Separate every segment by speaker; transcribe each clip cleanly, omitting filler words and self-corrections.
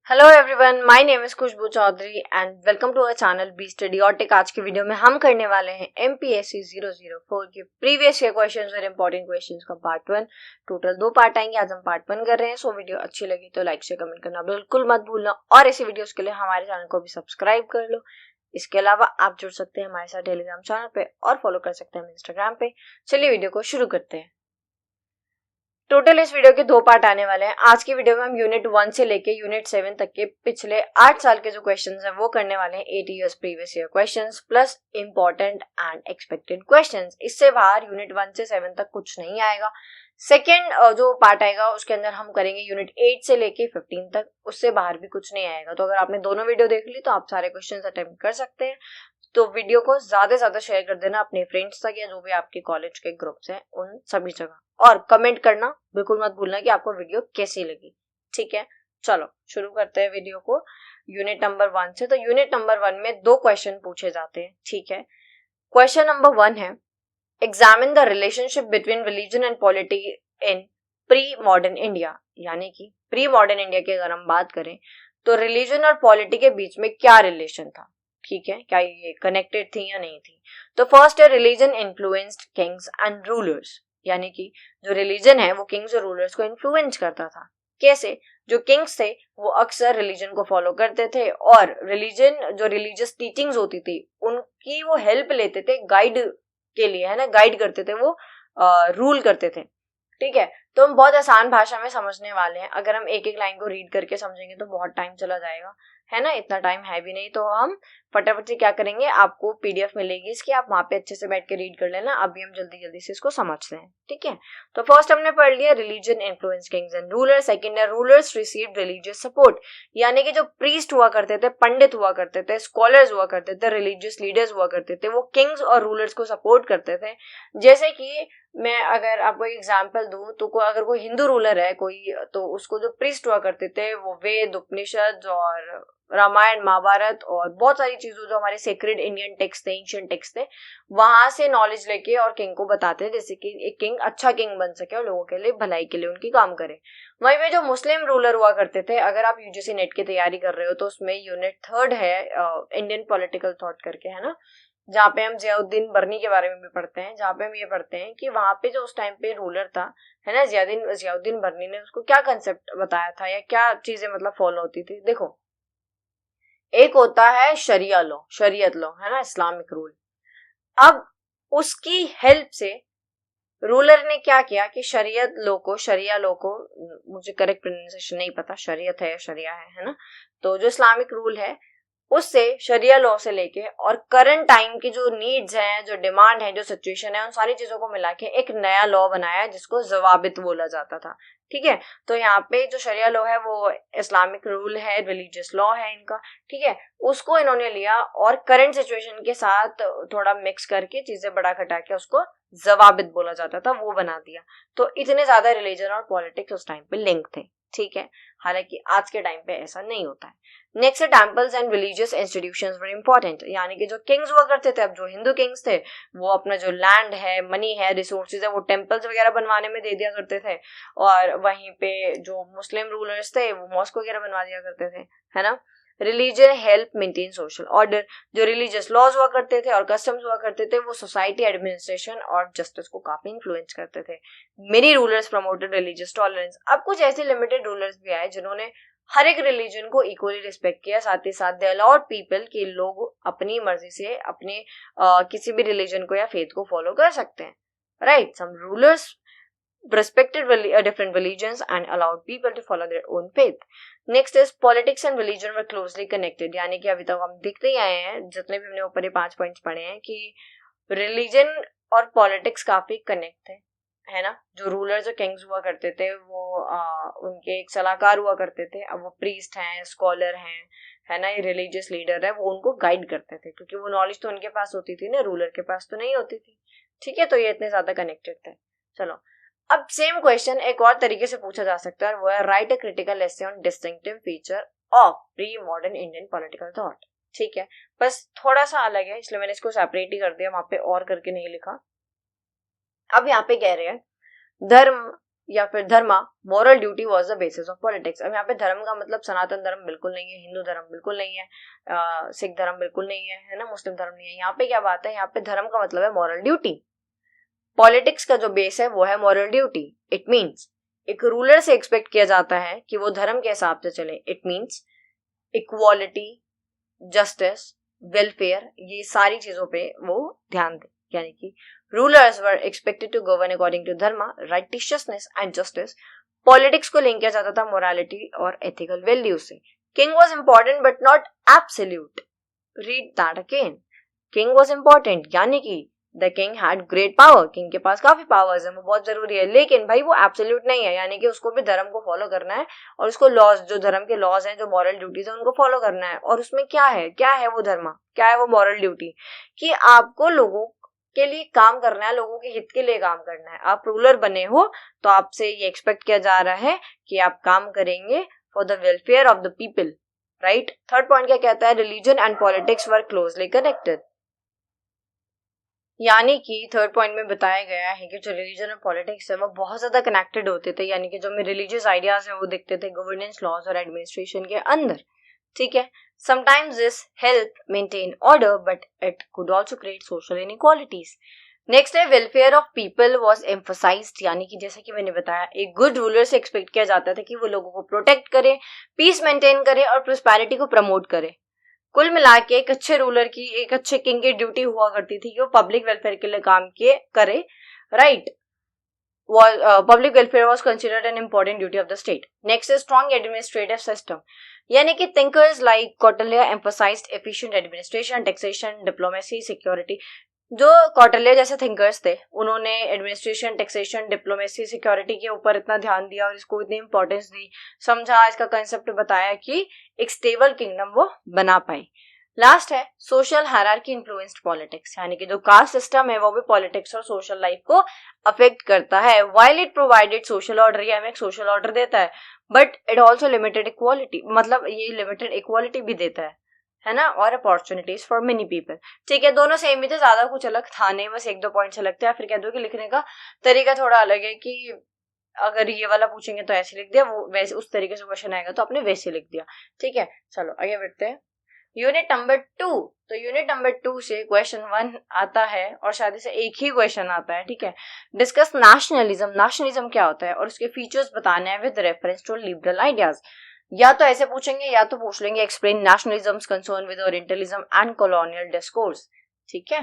Speaker 1: Hello everyone, my name is Khushboo Chaudhary and welcome to our channel B study और tech. आज के video में हम करने वाले हैं एमपीएससी 004 के प्रीवियस ईयर क्वेश्चंस और इंपॉर्टेंट क्वेश्चंस का पार्ट 1। टोटल 2 पार्ट आएंगे, आज हम पार्ट 1 कर रहे हैं। सो वीडियो अच्छी लगी तो लाइक से कमेंट करना बिल्कुल मत भूलना और ऐसी वीडियोस के लिए हमारे चैनल को भी सब्सक्राइब कर लो। इसके अलावा आप जुड़ सकते हैं हमारे साथ टेलीग्राम चैनल पे और फॉलो कर सकते हैं इंस्टाग्राम पे। चलिए वीडियो को शुरू करते हैं। टोटल इस वीडियो के 2 पार्ट आने वाले हैं। आज की वीडियो में हम यूनिट 1 से लेके यूनिट 7 तक के पिछले 8 साल के जो क्वेश्चंस हैं वो करने वाले हैं। 8 years previous year questions plus important and expected questions. इससे बाहर यूनिट 1 से 7 तक कुछ नहीं आएगा। सेकेंड जो पार्ट आएगा उसके अंदर हम करेंगे यूनिट 8 से लेके 15 तक, उससे बाहर भी कुछ नहीं आएगा। तो अगर आपने दोनों वीडियो देख ली तो आप सारे क्वेश्चंस अटेम्प्ट कर सकते हैं। तो वीडियो को ज्यादा से ज्यादा शेयर कर देना अपने फ्रेंड्स तक या जो भी आपके कॉलेज के ग्रुप्स हैं उन सभी जगह, और कमेंट करना बिल्कुल मत भूलना कि आपको वीडियो कैसी लगी। ठीक है, चलो शुरू करते हैं वीडियो को यूनिट नंबर 1 से। तो यूनिट नंबर 1 में 2 क्वेश्चन पूछे जाते हैं। ठीक है, क्वेश्चन नंबर 1 है examine the relationship between religion and polity in pre modern India. यानी कि प्री मॉडर्न इंडिया की अगर हम बात करें तो रिलीजन और पॉलिटी के बीच में क्या रिलेशन था। ठीक है, क्या ये कनेक्टेड थी या नहीं थी। तो फर्स्ट है religion influenced Kings and rulers. यानी कि जो रिलीजन है वो किंग्स और रूलर्स को इन्फ्लुएंस करता था। कैसे? जो किंग्स थे वो अक्सर रिलीजन को फॉलो करते थे और रिलीजन जो रिलीजियस टीचिंग्स होती थी उनकी वो हेल्प लेते थे गाइड के लिए, है ना, गाइड करते थे, वो रूल करते थे। ठीक है, तो हम बहुत आसान भाषा में समझने वाले हैं। अगर हम एक एक लाइन को रीड करके समझेंगे तो बहुत टाइम चला जाएगा, है ना, इतना टाइम है भी नहीं। तो हम फटाफट से क्या करेंगे, आपको पीडीएफ मिलेगी इसकी, आप वहां पे अच्छे से बैठ के रीड कर लेना। अभी हम जल्दी जल्दी से इसको समझते हैं। ठीक है, तो फर्स्ट हमने पढ़ लिया religion influence Kings and rulers. Second है रूलर्स रिसीव्ड रिलीजियस सपोर्ट। यानी कि जो प्रीस्ट हुआ करते थे, पंडित हुआ करते थे, स्कॉलर्स हुआ करते थे, रिलीजियस लीडर्स हुआ करते थे, वो किंग्स और रूलर्स को सपोर्ट करते थे। जैसे कि मैं अगर आपको एक एग्जांपल दूं तो अगर कोई हिंदू रूलर है कोई, तो उसको जो प्रीस्ट हुआ करते थे वो वेद, उपनिषद और रामायण, महाभारत और बहुत सारी चीजों जो हमारे सेक्रेड इंडियन टेक्स्ट थे, एंशिएंट टेक्स्ट थे, वहां से नॉलेज लेके और किंग को बताते हैं, जैसे कि एक किंग अच्छा किंग बन सके और लोगों के लिए भलाई के लिए उनकी काम करे। वहीं पे जो मुस्लिम रूलर हुआ करते थे, अगर आप यूजीसी नेट की तैयारी कर रहे हो तो उसमें यूनिट 3 है इंडियन पॉलिटिकल थॉट करके, है ना, जहाँ पे हम जियाउद्दीन बर्नी के बारे में भी पढ़ते हैं, जहाँ पे हम ये पढ़ते हैं कि वहां पे जो उस टाइम पे रूलर था, है ना, जियाउद्दीन बर्नी ने उसको क्या कंसेप्ट बताया था या क्या चीजें मतलब फॉलो होती थी। देखो, एक होता है शरिया लॉ, शरीयत लॉ, है ना, इस्लामिक रूल। अब उसकी हेल्प से रूलर ने क्या किया कि शरिया लो को, मुझे करेक्ट प्रोनाउंसिएशन नहीं पता, शरीयत है या शरिया है ना, तो जो इस्लामिक रूल है उससे, शरिया लॉ से लेके और करंट टाइम की जो नीड्स हैं, जो डिमांड है, जो सिचुएशन है, उन सारी चीजों को मिला के एक नया लॉ बनाया जिसको जवाबित बोला जाता था। ठीक है, तो यहाँ पे जो शरिया लॉ है वो इस्लामिक रूल है, रिलीजियस लॉ है इनका। ठीक है, उसको इन्होंने लिया और करंट सिचुएशन के साथ थोड़ा मिक्स करके चीजें बढ़ा घटा के उसको जवाबित बोला जाता था, वो बना दिया। तो इतने ज्यादा रिलीजन और पॉलिटिक्स उस टाइम पे लिंक थे। ठीक है, हालांकि आज के टाइम पे ऐसा नहीं होता है। नेक्स्ट है temples and religious institutions were important. यानी कि जो किंग्स हुआ करते थे, अब जो हिंदू किंग्स थे वो अपना जो लैंड है, मनी है, रिसोर्सेज है, वो टेम्पल्स वगैरह बनवाने में दे दिया करते थे। और वहीं पे जो मुस्लिम रूलर्स थे वो मॉस्क वगैरह बनवा दिया करते थे, है ना। Religion help maintain social order. जो रिलीजियस लॉज हुआ करते थे और कस्टम्स हुआ करते थे वो सोसाइटी, एडमिनिस्ट्रेशन और जस्टिस को काफी इन्फ्लुएंस करते थे। Many rulers promoted religious tolerance. अब कुछ ऐसे लिमिटेड रूलर्स भी आए जिन्होंने हर एक रिलीजन को इक्वली रिस्पेक्ट किया, साथ ही साथ दे अलाउड पीपल कि लोग अपनी मर्जी से अपने किसी भी रिलीजन को या फेथ को फॉलो कर सकते हैं। Right, some rulers respected different religions and allowed people to follow their own faith. Next is politics and religion were closely connected. यानी कि अभी तक हम देखते ही आए हैं, जितने भी हमने ऊपर ये 5 पॉइंट्स पढ़े हैं, कि रिलीजन और पॉलिटिक्स काफी कनेक्ट थे, है ना। जो रूलर, जो किंग्स हुआ करते थे वो उनके एक सलाहकार हुआ करते थे। अब वो प्रीस्ट हैं, स्कॉलर हैं, है ना, ये रिलीजियस लीडर है, वो उनको गाइड करते थे क्योंकि वो नॉलेज तो उनके पास होती थी ना, रूलर के पास तो नहीं होती थी। ठीक है, तो ये इतने ज्यादा कनेक्टेड थे। चलो, अब सेम क्वेश्चन एक और तरीके से पूछा जा सकता है और वो है right a critical essay on distinctive feature of pre modern Indian political thought. ठीक है, बस थोड़ा सा अलग है इसलिए मैंने इसको सेपरेट ही कर दिया, वहां पे और करके नहीं लिखा। अब यहाँ पे कह रहे हैं धर्म, या फिर धर्मा, moral duty was the basis of politics. अब यहाँ पे धर्म का मतलब सनातन धर्म बिल्कुल नहीं है, हिंदू धर्म बिल्कुल नहीं है, सिख धर्म बिल्कुल नहीं है ना, मुस्लिम धर्म नहीं है. यहाँ पे क्या बात है, यहाँ पे धर्म का मतलब है moral duty. पॉलिटिक्स का जो बेस है वो है moral duty. It means एक रूलर से एक्सपेक्ट किया जाता है कि वो धर्म के हिसाब से चले. It means equality, justice, welfare, ये सारी चीजों पे वो ध्यान दें. यानी कि rulers were expected to govern according to dharma, righteousness and justice. Politics को लिंक किया जाता था मोरालिटी और एथिकल वैल्यूज से. King was important but not absolute. Read that again. King was important यानी कि the king had great power. King के पास काफी पावर्स है, वो बहुत जरूरी है, लेकिन भाई वो एब्सोल्यूट नहीं है. यानी कि उसको भी धर्म को फॉलो करना है और उसको लॉज, जो धर्म के लॉज हैं, जो मॉरल ड्यूटीज है, उनको फॉलो करना है. और उसमें क्या है वो धर्म, क्या है वो मॉरल ड्यूटी, कि आपको लोगों के लिए काम करना है, लोगों के हित के लिए काम करना है. आप रूलर बने हो तो आपसे ये एक्सपेक्ट किया जा रहा है कि आप काम करेंगे for the welfare of the people, right. Third point क्या कहता है, religion and politics were closely connected. यानी कि थर्ड पॉइंट में बताया गया है कि जो रिलीजन और पॉलिटिक्स है वो बहुत ज्यादा कनेक्टेड होते थे. यानी कि जो हमें रिलीजियस आइडियाज है वो दिखते थे गवर्नेंस, लॉज और एडमिनिस्ट्रेशन के अंदर. ठीक है. Sometimes this help maintain order but it could also create social inequalities. Next है welfare of people was emphasised. यानी कि जैसे कि मैंने बताया, एक गुड रूलर से एक्सपेक्ट किया जाता था कि वो लोगों को प्रोटेक्ट करे, पीस मेंटेन करे और प्रोस्पेरिटी को प्रमोट करे. कुल मिला के एक अच्छे रूलर की, एक अच्छे किंग की ड्यूटी हुआ करती थी कि वो पब्लिक वेलफेयर के लिए काम करे, right. Public welfare was considered an important duty of the state. Next is strong administrative system. यानी कि thinkers like Kautilya emphasized efficient administration, taxation, diplomacy, security. जो कौटिल्य जैसे थिंकर्स थे, उन्होंने एडमिनिस्ट्रेशन, टैक्सेशन, डिप्लोमेसी, सिक्योरिटी के ऊपर इतना ध्यान दिया और इसको इतनी इंपॉर्टेंस दी, समझा, इसका कंसेप्ट बताया कि एक स्टेबल किंगडम वो बना पाए. लास्ट है सोशल हायरार्की इन्फ्लुएंस्ड पॉलिटिक्स. यानी कि जो कास्ट सिस्टम है वो भी पॉलिटिक्स और सोशल लाइफ को अफेक्ट करता है. While it provided social order, ये हमें एक सोशल ऑर्डर देता है, but it also limited equality, मतलब ये लिमिटेड इक्वालिटी भी देता है ना, और अपॉर्चुनिटीज फॉर मेनी पीपल. ठीक है, दोनों सेम ही थे, ज्यादा कुछ अलग था नहीं, बस एक दो पॉइंट्स अलग थे. या फिर कह दो कि लिखने का तरीका थोड़ा अलग है, कि अगर ये वाला पूछेंगे तो ऐसे लिख दिया, वो वैसे उस तरीके से क्वेश्चन आएगा तो आपने वैसे लिख दिया. ठीक है, चलो आगे बढ़ते हैं. Unit number 2. तो यूनिट नंबर 2 से क्वेश्चन 1 आता है और शायद से एक ही क्वेश्चन आता है. ठीक है. Discuss nationalism. नेशनलिज्म क्या होता है और उसके फीचर्स बताने हैं with reference to liberal ideas. या तो ऐसे पूछेंगे या तो पूछ लेंगे explain nationalism concern with orientalism and colonial discourse. ठीक है.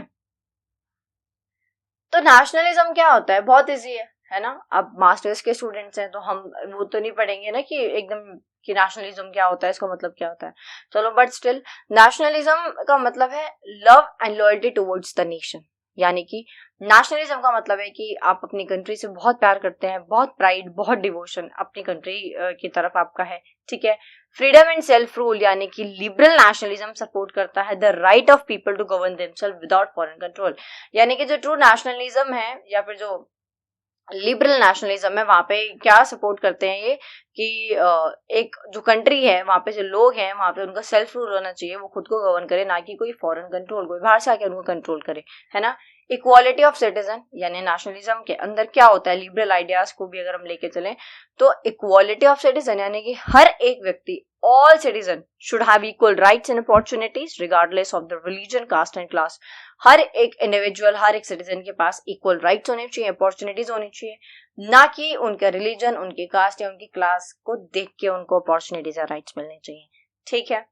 Speaker 1: तो नेशनलिज्म क्या होता है, बहुत इजी है ना. अब मास्टर्स के स्टूडेंट्स हैं तो हम वो तो नहीं पढ़ेंगे ना कि एकदम कि नेशनलिज्म क्या होता है, इसका मतलब क्या होता है. चलो, बट स्टिल नेशनलिज्म का मतलब है love and loyalty towards the nation. यानी कि नेशनलिज्म का मतलब है कि आप अपनी कंट्री से बहुत प्यार करते हैं, बहुत प्राइड, बहुत डिवोशन अपनी कंट्री की तरफ आपका है. ठीक है. Freedom and self rule. यानी कि लिबरल नेशनलिज्म सपोर्ट करता है the right of people to govern themselves without foreign control. यानी कि जो ट्रू नेशनलिज्म है या फिर जो लिबरल नेशनलिज्म है, वहां पे क्या सपोर्ट करते हैं ये कि एक जो कंट्री है वहां पे जो लोग हैं वहां पे उनका सेल्फ रूल होना चाहिए, वो खुद को गवर्न करे, ना कि कोई फॉरेन कंट्रोल, कोई बाहर से आके उनको कंट्रोल करे, है ना. Equality of citizen. यानी नेशनलिज्म के अंदर क्या होता है, लिबरल आइडियाज को भी अगर हम लेके चलें तो इक्वालिटी ऑफ सिटीजन यानी कि हर एक व्यक्ति, all citizen should have equal rights and opportunities regardless of the religion, caste and class. हर एक इंडिविजुअल, हर एक सिटीजन के पास इक्वल राइट्स होने चाहिए, अपॉर्चुनिटीज होनी चाहिए, ना कि उनका रिलीजन, उनकी कास्ट या उनकी क्लास को देख के उनको अपॉर्चुनिटीज या राइट्स मिलने चाहिए. ठीक है.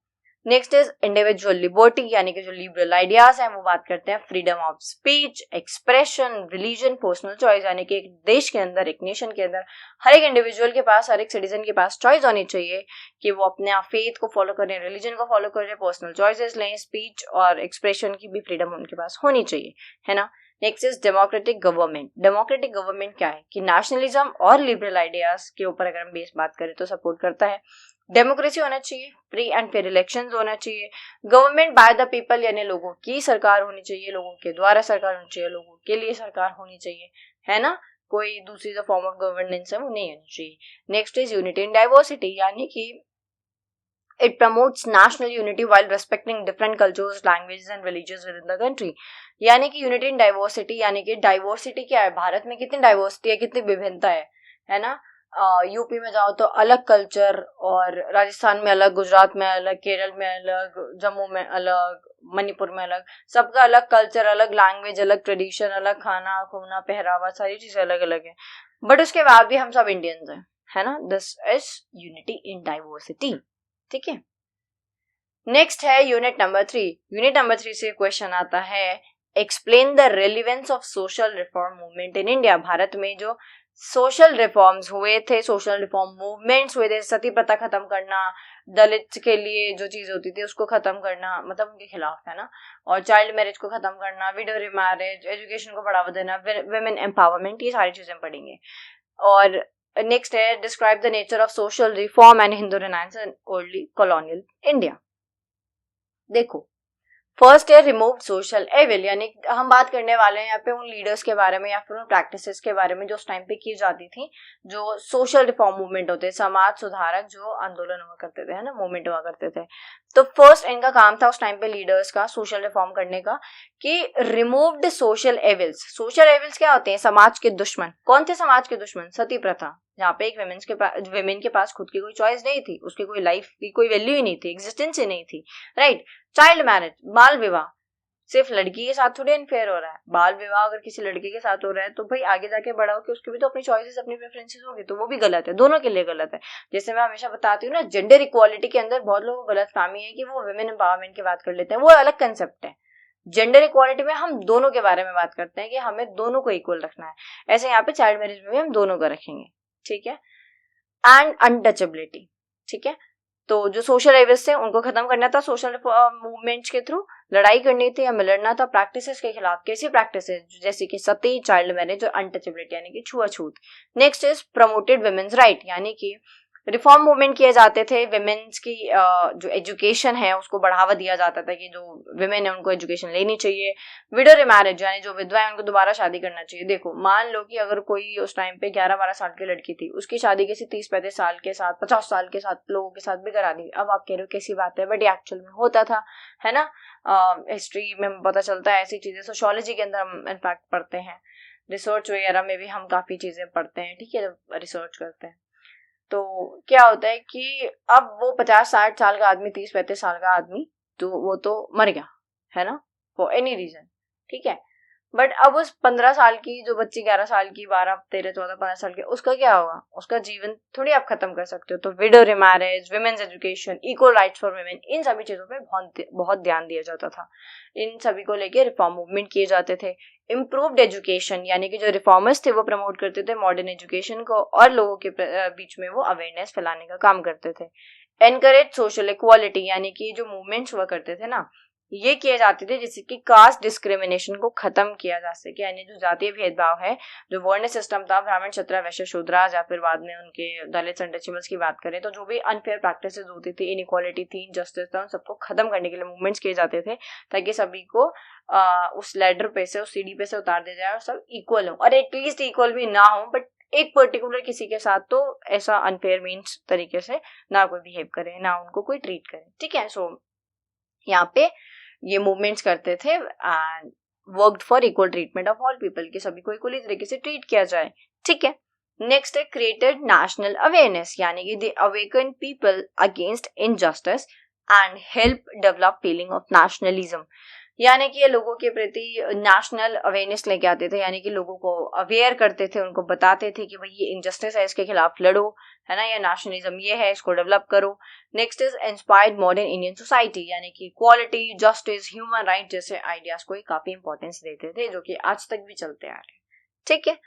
Speaker 1: Next is individual liberty. यानी कि जो लिबरल आइडियाज हैं वो बात करते हैं freedom of speech, expression, religion, personal choice. यानी कि एक देश के अंदर, एक नेशन के अंदर हर एक इंडिविजुअल के पास, हर एक सिटीजन के पास चॉइस होनी चाहिए कि वो अपने फेथ को फॉलो करें, रिलीजन को फॉलो करें, पर्सनल चॉइसेस लें, स्पीच और एक्सप्रेशन की भी फ्रीडम उनके पास होनी चाहिए, है ना. Next is democratic government. Democratic government क्या है कि नेशनलिज्म और लिबरल आइडियाज के ऊपर अगर हम बेस बात करें तो सपोर्ट करता है. डेमोक्रेसी होना चाहिए, फ्री एंड फेयर इलेक्शंस होना चाहिए, गवर्नमेंट बाय द पीपल यानी लोगों की सरकार होनी चाहिए, लोगों के द्वारा सरकार होनी चाहिए, लोगों के लिए सरकार होनी चाहिए, है ना. कोई दूसरी जो फॉर्म ऑफ गवर्नेंस है वो नहीं होनी चाहिए. Next is unity in diversity. यानी कि it promotes national unity while respecting different cultures, languages and religions within the country. यानी कि यूनिटी इन डाइवर्सिटी. यानी कि डाइवर्सिटी क्या है, भारत में कितनी डाइवर्सिटी है, कितनी विभिन्नता है है ना। यूपी में जाओ तो अलग कल्चर, और राजस्थान में अलग, गुजरात में अलग, केरल में अलग, जम्मू में अलग, मणिपुर में अलग, सबका अलग कल्चर, अलग लैंग्वेज, अलग ट्रेडिशन, अलग खाना खूना पहरावा, सारी चीजें अलग अलग है, बट उसके बाद भी हम सब इंडियंस हैं, है ना। This is unity in diversity, ठीक है। नेक्स्ट है यूनिट नंबर 3। यूनिट नंबर 3 से क्वेश्चन आता है, explain the relevance of social reform movement in India. Bharat में जो सोशल रिफॉर्म्स हुए थे, सोशल रिफॉर्म मूवमेंट्स हुए थे, सती प्रथा खत्म करना, दलित के लिए जो चीज होती थी उसको खत्म करना, मतलब उनके खिलाफ, है ना, और चाइल्ड मैरिज को खत्म करना, विडो मैरिज, एजुकेशन को बढ़ावा देना, वुमेन एम्पावरमेंट, ये सारी चीजें पढ़ेंगे। और नेक्स्ट है, describe the nature of social reform and Hindu renaissance in early colonial India. देखो, फर्स्ट है रिमूव सोशल एविल, यानी हम बात करने वाले हैं यहाँ पे उन लीडर्स के बारे में या फिर उन प्रैक्टिसेस के बारे में जो उस टाइम पे की जाती थी, जो सोशल रिफॉर्म मूवमेंट होते, समाज सुधारक जो आंदोलन हुआ करते थे, है ना, मूवमेंट हुआ करते थे। तो फर्स्ट इनका काम था उस टाइम पे लीडर्स का सोशल रिफॉर्म करने का, कि removed social evils. Social evils क्या होते हैं? समाज के दुश्मन। कौन थे समाज के दुश्मन? सती प्रथा, जहाँ पे एक विमेन के पास खुद की कोई चॉइस नहीं थी, उसकी कोई लाइफ की कोई वैल्यू ही नहीं थी, एग्जिस्टेंस ही नहीं थी, राइट। चाइल्ड मैरिज, बाल विवाह, सिर्फ लड़की के साथ थोड़ी अनफेयर हो रहा है, बाल विवाह अगर किसी लड़के के साथ हो रहा है तो भाई आगे जाके बड़ा हो कि उसकी भी तो अपनी चॉइसेस, अपनी प्रेफरेंसेस होगी, तो वो भी गलत है, दोनों के लिए गलत है। जैसे मैं हमेशा बताती हूँ ना, जेंडर इक्वालिटी के अंदर बहुत लोगों को गलत फहमी है कि वो वुमेन एम्पावरमेंट की बात कर लेते हैं, वो अलग कंसेप्ट है। जेंडर इक्वालिटी में हम दोनों के बारे में बात करते हैं कि हमें दोनों को इक्वल रखना है। ऐसे यहाँ पे चाइल्ड मैरिज में भी हम दोनों को रखेंगे, ठीक है। एंड अनटचेबिलिटी, ठीक है। तो जो सोशल एविल्स थे उनको खत्म करना था सोशल मूवमेंट्स के थ्रू, लड़ाई करनी थी, हमें लड़ना था प्रैक्टिसेस के खिलाफ। कैसी प्रैक्टिसेस? जैसे कि सती, चाइल्ड मैरिज और अनटचेबिलिटी यानी कि छुआछूत। Next is promoted women's right, यानी कि रिफॉर्म मूवमेंट किए जाते थे, विमेन्स की जो एजुकेशन है उसको बढ़ावा दिया जाता था कि जो विमेन है उनको एजुकेशन लेनी चाहिए। विडो रिमैरिज, यानी जो विधवा है उनको दोबारा शादी करना चाहिए। देखो, मान लो कि अगर कोई उस टाइम पे 11-12 साल की लड़की थी, उसकी शादी किसी 30-35 साल के साथ, 50 साल के साथ लोगों के साथ भी करा दी। अब आप कह रहे हो कैसी बात है, बट ये एक्चुअल में होता था, है ना। हिस्ट्री में पता चलता है ऐसी चीजें, सोशियोलॉजी के अंदर हम इनफैक्ट पढ़ते हैं, रिसर्च वगैरह में भी हम काफी चीजें पढ़ते हैं, ठीक है, रिसर्च करते हैं। तो क्या होता है कि अब वो 50-60 साल का आदमी, 30-35 साल का आदमी, तो वो तो मर गया, है ना, फॉर एनी रीजन, ठीक है। बट अब उस 15 साल की जो बच्ची, 11 साल की, 12, 13, 14, 15 साल की, उसका क्या होगा? उसका जीवन थोड़ी आप खत्म कर सकते हो। तो widow remarriage, women's education, equal rights for women, इन सभी चीजों पे बहुत ध्यान दिया जाता था। इन सभी को लेके रिफॉर्म मूवमेंट किए जाते थे। इम्प्रूव्ड एजुकेशन, यानी कि जो रिफॉर्मर्स थे वो प्रमोट करते थे मॉडर्न एजुकेशन को, और लोगों के बीच में वो अवेयरनेस फैलाने का काम करते थे। एनकरेज सोशल इक्वालिटी, यानी कि जो मूवमेंट्स हुआ करते थे ना, ये किए जाते थे जिससे कि कास्ट डिस्क्रिमिनेशन को खत्म किया जा सके, यानी जो जातीय भेदभाव है, जो वर्ण सिस्टम था, ब्राह्मण, क्षत्रिय, वैश्य, शूद्र, या फिर बाद में उनके दलित, अनटचेबल्स की बात करें तो जो भी अनफेयर प्रैक्टिसेस होती थी, इनइक्वालिटी थी, इनजस्टिस था, उन सबको खत्म करने के लिए मूवमेंट्स किए जाते थे, ताकि सभी को उस लैडर पे से, उस सीढ़ी पे से उतार दिया जाए और सब इक्वल हो, और एटलीस्ट इक्वल भी ना हो, बट एक पर्टिकुलर किसी के साथ तो ऐसा अनफेयर मीन्स तरीके से ना कोई बिहेव करे, ना उनको कोई ट्रीट करे, ठीक है। सो यहाँ पे ये मूवमेंट्स करते थे and worked for equal treatment of all people, के सभी को इक्वली तरीके से ट्रीट किया जाए, ठीक है। नेक्स्ट है क्रिएटेड नेशनल अवेयरनेस, यानी कि they awaken people against injustice and help develop feeling of nationalism, यानी कि ये लोगों के प्रति नेशनल अवेयरनेस लेके आते थे, यानी कि लोगों को अवेयर करते थे, उनको बताते थे कि भाई ये इनजस्टिस है, इसके खिलाफ लड़ो, है ना, ये नेशनलिज्म ये है, इसको डेवलप करो। Next is inspired modern Indian society, यानी कि इक्वालिटी, जस्टिस, ह्यूमन राइट जैसे आइडियाज को काफी इंपॉर्टेंस देते थे, जो कि आज तक भी चलते आ रहे हैं, ठीक है।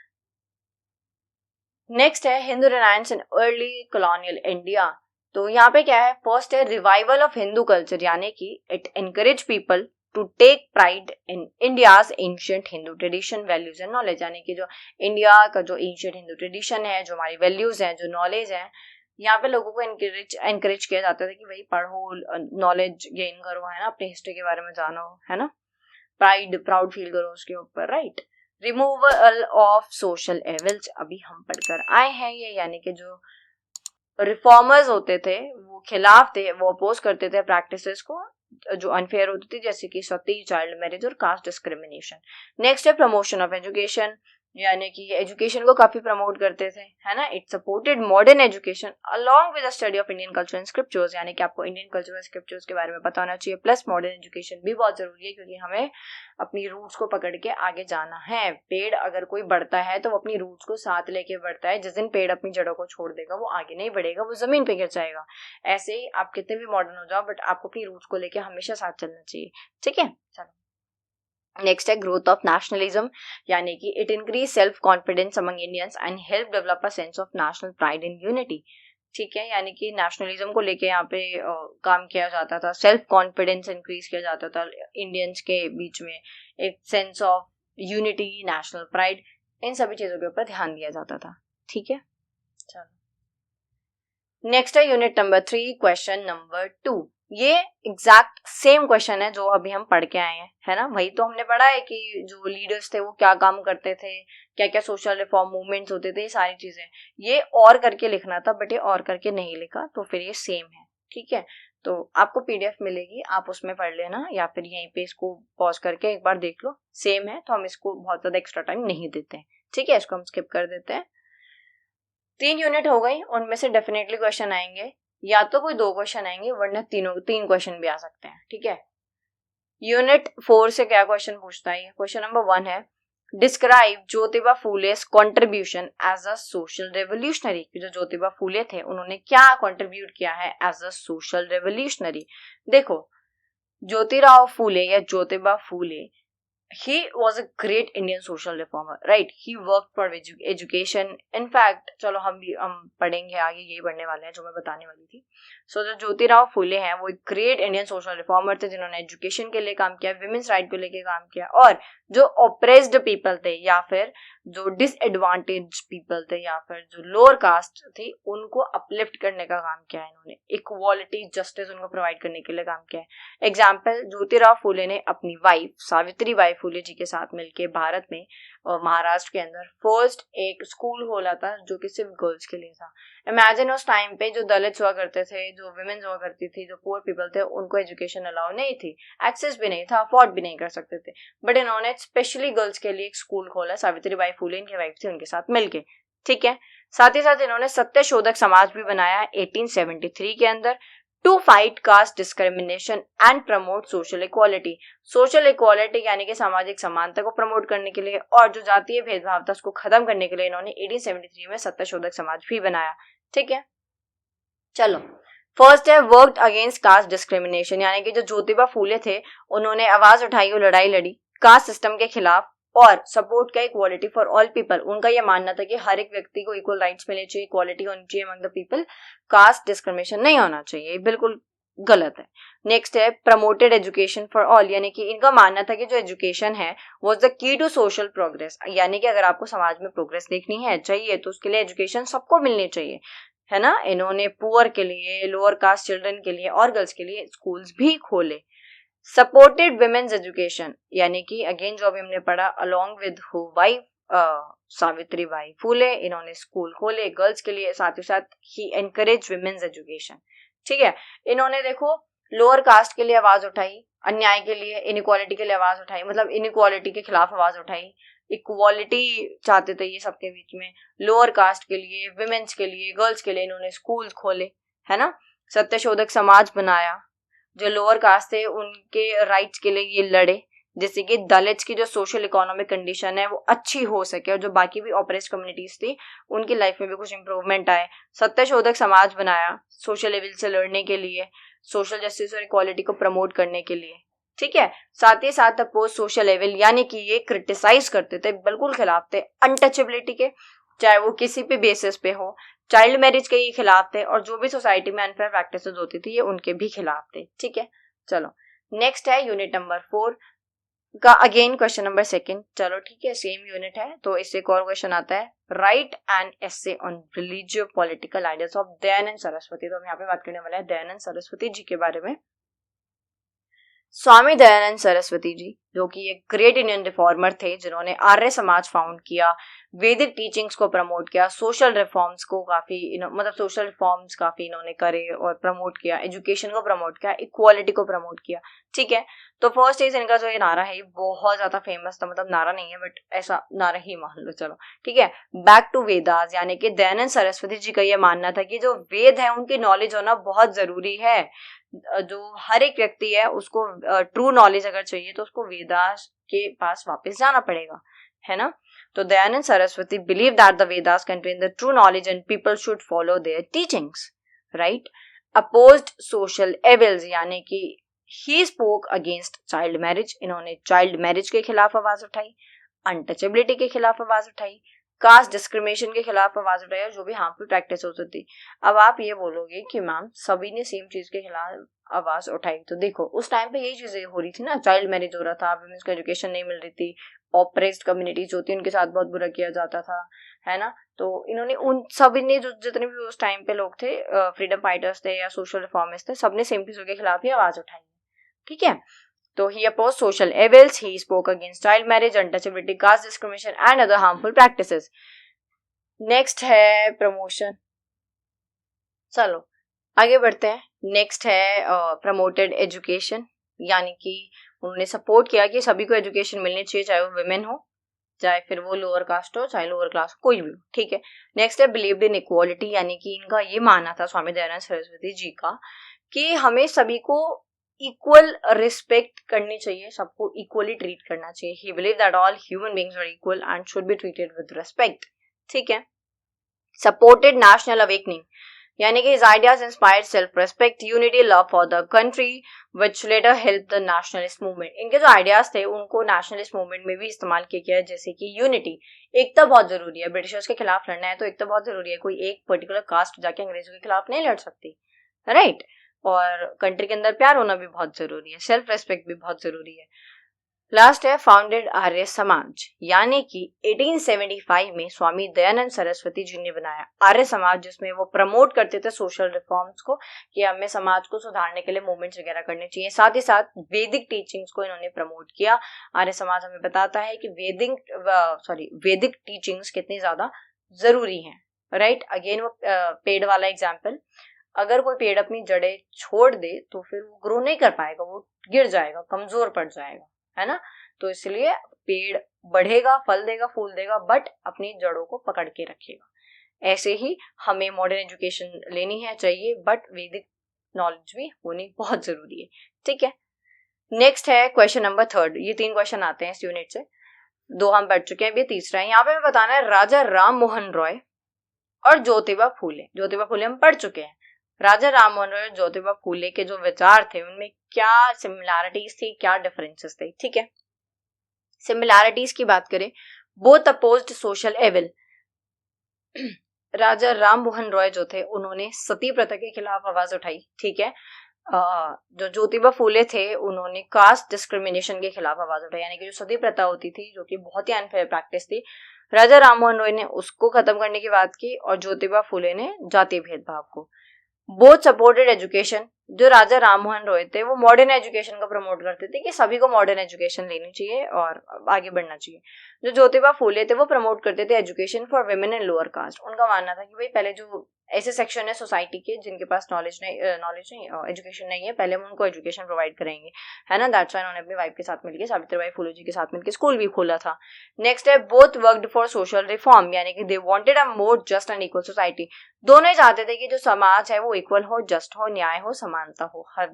Speaker 1: नेक्स्ट है Hindu renaissance in early colonial India. तो यहाँ पे क्या है? फर्स्ट है रिवाइवल ऑफ हिंदू कल्चर, यानी कि it encourage people to take pride in India's ancient Hindu tradition, values and knowledge, यानी कि जो इंडिया का जो एंशिएंट हिंदू ट्रेडिशन है, जो हमारी वैल्यूज हैं, जो नॉलेज है, यहाँ पे लोगों को एनकरेज किया जाता था कि भाई पढ़ो, नॉलेज गेन करो, है ना, अपनी हिस्ट्री के बारे में जानो, है ना, प्राउड फील करो उसके ऊपर, right. Removal of social evils, अभी हम पढ़कर आए हैं ये, यानी कि जो रिफॉर्मर्स होते थे वो खिलाफ थे, वो अपोज करते थे प्रैक्टिसेस को जो अनफेयर होती थी, जैसे कि सती, चाइल्ड मैरिज और कास्ट डिस्क्रिमिनेशन। नेक्स्ट है प्रमोशन ऑफ एजुकेशन, यानी कि एजुकेशन को काफी प्रमोट करते थे, है ना। It supported modern education along with the study of Indian culture and scriptures, यानी कि आपको इंडियन कल्चर और स्क्रिप्चर्स के बारे में पता होना चाहिए। प्लस मॉडर्न एजुकेशन भी बहुत जरूरी है, क्योंकि हमें अपनी रूट्स को पकड़ के आगे जाना है। पेड़ अगर कोई बढ़ता है तो वो अपनी रूट्स को साथ लेके बढ़ता है। जिस दिन पेड़ अपनी जड़ों को छोड़ देगा वो आगे नहीं बढ़ेगा, वो जमीन पे गिर जाएगा। ऐसे ही आप कितने भी मॉडर्न हो जाओ, बट आपको अपनी रूट्स को लेके हमेशा साथ चलना चाहिए, ठीक है। चलो नेक्स्ट है ग्रोथ ऑफ नेशनलिज्म, यानी कि it increase self confidence among Indians and help develop a sense of national pride in unity, ठीक है। यानी कि नेशनलिज्म को लेके यहाँ पे काम किया जाता था, सेल्फ कॉन्फिडेंस इंक्रीज किया जाता था इंडियंस के बीच में, एक sense of unity, national pride, इन सभी चीजों के ऊपर ध्यान दिया जाता था, ठीक है। चलो नेक्स्ट है यूनिट नंबर 3, क्वेश्चन नंबर 2। ये एग्जैक्ट सेम क्वेश्चन है जो अभी हम पढ़ के आए हैं, है ना। वही तो हमने पढ़ा है कि जो लीडर्स थे वो क्या काम करते थे, क्या क्या सोशल रिफॉर्म मूवमेंट्स होते थे, ये सारी चीजें। ये और करके लिखना था, बट ये और करके नहीं लिखा, तो फिर ये सेम है, ठीक है। तो आपको पीडीएफ मिलेगी, आप उसमें पढ़ लेना, या फिर यहीं पे इसको पॉज करके एक बार देख लो। सेम है तो हम इसको बहुत ज्यादा एक्स्ट्रा टाइम नहीं देते हैं, ठीक है। इसको हम स्किप कर देते हैं। 3 यूनिट हो गई, उनमें से डेफिनेटली क्वेश्चन आएंगे, या तो कोई 2 क्वेश्चन आएंगे, वरना 3 क्वेश्चन भी आ सकते हैं, ठीक है। यूनिट 4 से क्या क्वेश्चन पूछता है? क्वेश्चन नंबर 1 है, describe Jyotiba Phule's contribution as a social revolutionary. जो ज्योतिबा फूले थे उन्होंने क्या कॉन्ट्रीब्यूट किया है एज अ सोशल रेवोल्यूशनरी। देखो ज्योतिराव फूले या Jyotiba Phule, he was a great Indian social reformer, right? He worked for education. In fact, चलो हम पढ़ेंगे आगे, यही पढ़ने वाले हैं जो मैं बताने वाली थी। सो जो ज्योतिराव फूले हैं वो एक ग्रेट इंडियन सोशल रिफॉर्मर थे, जिन्होंने एजुकेशन के लिए काम किया, विमेंस राइट को लेके काम किया, और जो ऑप्रेस्ड पीपल थे या फिर जो डिसएडवांटेज पीपल थे या फिर जो लोअर कास्ट थी, उनको अपलिफ्ट करने का काम किया है इन्होंने। इक्वालिटी, जस्टिस उनको प्रोवाइड करने के लिए काम किया है। एग्जाम्पल, ज्योतिराव फूले ने अपनी वाइफ सावित्री बाई फूले जी के साथ मिलकर भारत में और महाराष्ट्र के अंदर फर्स्ट एक स्कूल खोला था जो कि सिर्फ गर्ल्स के लिए था। इमेजिन उस टाइम पे जो दलित्स हुआ करते थे, जो विमेन्स हुआ करती थी, जो पुअर पीपल थे, उनको एजुकेशन अलाउ नहीं थी, एक्सेस भी नहीं था, अफोर्ड भी नहीं कर सकते थे, बट इन्होंने स्पेशली गर्ल्स के लिए एक स्कूल खोला। सावित्री बाई फूले इनकी वाइफ थी, उनके साथ मिलके, ठीक है। साथ ही साथ इन्होंने सत्यशोधक समाज भी बनाया 1873 के अंदर, to fight caste discrimination and promote social equality. Social equality यानी कि सामाजिक समानता को प्रमोट करने के लिए और जो जातीय भेदभाव था उसको खत्म करने के लिए इन्होंने 1873 में सत्यशोधक समाज भी बनाया, ठीक है। चलो फर्स्ट है वर्कड अगेंस्ट कास्ट डिस्क्रिमिनेशन, यानी कि जो ज्योतिबा फूले थे उन्होंने आवाज उठाई और लड़ाई लड़ी कास्ट सिस्टम के खिलाफ और सपोर्ट का इक्वालिटी फॉर ऑल पीपल। उनका यह मानना था कि हर एक व्यक्ति को इक्वल राइट्स मिलने चाहिए, इक्वालिटी होनी चाहिए among the people, caste discrimination नहीं होना चाहिए, बिल्कुल गलत है। नेक्स्ट है प्रमोटेड एजुकेशन फॉर ऑल, यानी कि इनका मानना था कि जो एजुकेशन है was the key to social progress, यानी कि अगर आपको समाज में प्रोग्रेस देखनी है चाहिए तो उसके लिए एजुकेशन सबको मिलनी चाहिए, है ना। इन्होंने पुअर के लिए, लोअर कास्ट चिल्ड्रन के लिए और गर्ल्स के लिए स्कूल्स भी खोले। सपोर्टेड विमेन्स एजुकेशन, यानी कि अगेन जो अभी हमने पढ़ा, along with his wife Savitri bai Phule, इन्होंने स्कूल खोले गर्ल्स के लिए, साथ ही साथ ही एनकरेज विमेन्स एजुकेशन, ठीक है। इन्होंने देखो लोअर कास्ट के लिए आवाज उठाई, अन्याय के लिए, इनइक्वालिटी के लिए आवाज उठाई, मतलब इनइक्वालिटी के खिलाफ आवाज उठाई, इक्वालिटी चाहते थे ये सबके बीच में, लोअर कास्ट के लिए, विमेन्स के लिए, गर्ल्स के लिए इन्होंने स्कूल खोले, है ना। सत्यशोधक समाज बनाया, जो लोअर कास्ट थे उनके राइट्स के लिए ये लड़े, जैसे कि दलित्स की जो सोशल इकोनॉमिक कंडीशन है वो अच्छी हो सके और जो बाकी भी ऑपरेस्ड कम्युनिटीज थी उनकी लाइफ में भी कुछ इंप्रूवमेंट आए। सत्यशोधक समाज बनाया सोशल लेवल से लड़ने के लिए, सोशल जस्टिस और इक्वालिटी को प्रमोट करने के लिए, ठीक है। साथ ही साथ अपोज सोशल लेवल, यानी कि ये क्रिटिसाइज करते थे, बिल्कुल खिलाफ थे अनटचेबिलिटी के, चाहे वो किसी भी बेसिस पे हो। चाइल्ड मैरिज के ये खिलाफ थे और जो भी सोसाइटी में अनफेयर प्रैक्टिसेस होती थी ये उनके भी खिलाफ थे, ठीक है। चलो नेक्स्ट है यूनिट नंबर 4 का अगेन क्वेश्चन नंबर 2। चलो ठीक है, सेम यूनिट है तो इससे एक और क्वेश्चन आता है, right an essay on religio political ideas of Dayanand Saraswati. तो हम यहाँ पे बात करने वाले हैं दयानंद सरस्वती जी के बारे में। स्वामी दयानंद सरस्वती जी जो कि एक ग्रेट इंडियन रिफॉर्मर थे जिन्होंने आर्य समाज फाउंड किया, वैदिक टीचिंग्स को प्रमोट किया, सोशल रिफॉर्म्स को काफी मतलब सोशल रिफॉर्म्स काफी इन्होंने करे और प्रमोट किया, एजुकेशन को प्रमोट किया, इक्वालिटी को प्रमोट किया, ठीक है। तो फर्स्ट इज इनका जो ये नारा है बहुत ज्यादा फेमस था, मतलब नारा नहीं है बट ऐसा नारा ही मान लो, चलो ठीक है। बैक टू वेदास, यानी कि दयानंद सरस्वती जी का ये मानना था कि जो वेद है उनकी नॉलेज होना बहुत जरूरी है। जो हर एक व्यक्ति है उसको ट्रू नॉलेज अगर चाहिए तो उसको वेदास के पास वापस जाना पड़ेगा, है ना। तो Dayanand Saraswati believe that the Vedas contain the true knowledge and people should follow their teachings, right. Opposed social evils, यानी कि he spoke against child marriage, इन्होंने चाइल्ड मैरिज के खिलाफ आवाज उठाई, अनटचेबिलिटी के खिलाफ आवाज उठाई, कास्ट डिस्क्रिमिनेशन के खिलाफ आवाज उठाई और जो भी हार्मफुल प्रैक्टिस होती थी। अब आप ये बोलोगे कि मैम सभी ने सेम चीज के खिलाफ आवाज उठाई, तो देखो उस टाइम पे यही चीजें हो रही थी ना, चाइल्ड मैरिज हो रहा था, वुमेन्स को एजुकेशन नहीं मिल रही थी, ऑप्रेस्ड कम्युनिटीज होती है उनके साथ बहुत बुरा किया जाता था, है ना। तो इन्होंने उन सभी ने जो जितने भी उस टाइम पे लोग थे, फ्रीडम फाइटर्स थे या सोशल रिफॉर्मिस्ट थे, सबने सेम चीजों के खिलाफ ही आवाज उठाई, ठीक है। तो he opposed social evils, he spoke against child marriage, untouchability, caste discrimination and other harmful practices. Next है प्रमोशन, चलो आगे बढ़ते हैं। नेक्स्ट है प्रमोटेड एजुकेशन, यानी कि उन्होंने सपोर्ट किया कि सभी को एजुकेशन मिलनी चाहिए, चाहे वो वुमेन हो, चाहे फिर वो लोअर कास्ट हो, चाहे लोअर क्लास हो, कोई भी हो, ठीक है। नेक्स्ट है बिलीव्ड इन इक्वालिटी, यानी कि इनका ये मानना था स्वामी दयानंद सरस्वती जी का कि हमें सभी को इक्वल रिस्पेक्ट करनी चाहिए, सबको इक्वली ट्रीट करना चाहिए। He believe that all human beings are equal and should be treated with respect, ठीक है। सपोर्टेड नेशनल अवेकनिंग, यानी कि his ideas inspired self-respect, unity, love for the country, which later helped the nationalist movement. इनके जो ideas थे उनको nationalist movement में भी इस्तेमाल किया गया है, जैसे कि यूनिटी, एकता बहुत जरूरी है, ब्रिटिशर्स के खिलाफ लड़ना है तो एकता बहुत जरूरी है, कोई एक पर्टिकुलर कास्ट जाके अंग्रेजों के खिलाफ नहीं लड़ सकती, राइट। और कंट्री के अंदर प्यार होना भी बहुत जरूरी है, सेल्फ रेस्पेक्ट भी बहुत जरूरी है। लास्ट है फाउंडेड आर्य समाज, यानी कि 1875 में स्वामी दयानंद सरस्वती जी ने बनाया आर्य समाज, जिसमें वो प्रमोट करते थे सोशल रिफॉर्म्स को कि हमें समाज को सुधारने के लिए मूवमेंट्स वगैरह करने चाहिए। साथ ही साथ वैदिक टीचिंग्स को इन्होंने प्रमोट किया। आर्य समाज हमें बताता है कि वैदिक टीचिंग्स कितनी ज्यादा जरूरी हैं, राइट। अगेन वो पेड़ वाला एग्जाम्पल, अगर कोई पेड़ अपनी जड़ें छोड़ दे तो फिर वो ग्रो नहीं कर पाएगा, वो गिर जाएगा, कमजोर पड़ जाएगा, है ना। तो इसलिए पेड़ बढ़ेगा, फल देगा, फूल देगा, बट अपनी जड़ों को पकड़ के रखेगा। ऐसे ही हमें मॉडर्न एजुकेशन लेनी है चाहिए, बट वैदिक नॉलेज भी होनी बहुत जरूरी है, ठीक है। नेक्स्ट है क्वेश्चन नंबर 3। ये 3 क्वेश्चन आते हैं इस यूनिट से, 2 हम पढ़ चुके हैं, ये तीसरा है। यहाँ पे हमें बताना है राजा राम मोहन रॉय और ज्योतिबा फूले। ज्योतिबा फूले हम पढ़ चुके हैं। राजा राम मोहन रॉय और ज्योतिबा फूले के जो विचार थे उनमें क्या सिमिलैरिटीज थी, क्या डिफरेंसेस थे, ठीक है। सिमिलैरिटीज की बात करें, बोथ अपोज्ड सोशल एविल। राजा राम मोहन रॉय जो थे उन्होंने सती प्रथा के खिलाफ आवाज उठाई, ठीक है। जो ज्योतिबा फूले थे उन्होंने कास्ट डिस्क्रिमिनेशन के खिलाफ आवाज उठाई, यानी कि जो सती प्रथा होती थी जो कि बहुत ही अनफेयर प्रैक्टिस थी, राजा राम मोहन रॉय ने उसको खत्म करने की बात की और ज्योतिबा फूले ने जातीय भेदभाव को। बोथ सपोर्टेड एजुकेशन, जो राजा राम मोहन रॉय थे वो मॉडर्न एजुकेशन को प्रमोट करते थे कि सभी को मॉडर्न एजुकेशन लेनी चाहिए और आगे बढ़ना चाहिए। जो ज्योतिबा फूले थे वो प्रमोट करते थे education for women and lower caste. उनका मानना था कि भाई पहले जो ऐसे सेक्शन है सोसाइटी के जिनके पास नॉलेज नहीं एजुकेशन नहीं है, पहले हम उनको एजुकेशन प्रोवाइड करेंगे, है ना। दैट्स व्हाई उन्होंने अपनी वाइफ के साथ मिलकर, सावित्रीबाई फुले जी के साथ मिलकर स्कूल भी खोला था। नेक्स्ट है both worked for social reform, यानी कि they wanted a more just and equal society. दोनों ही चाहते थे कि जो समाज है वो इक्वल हो, जस्ट हो, न्याय हो, समानता हो हर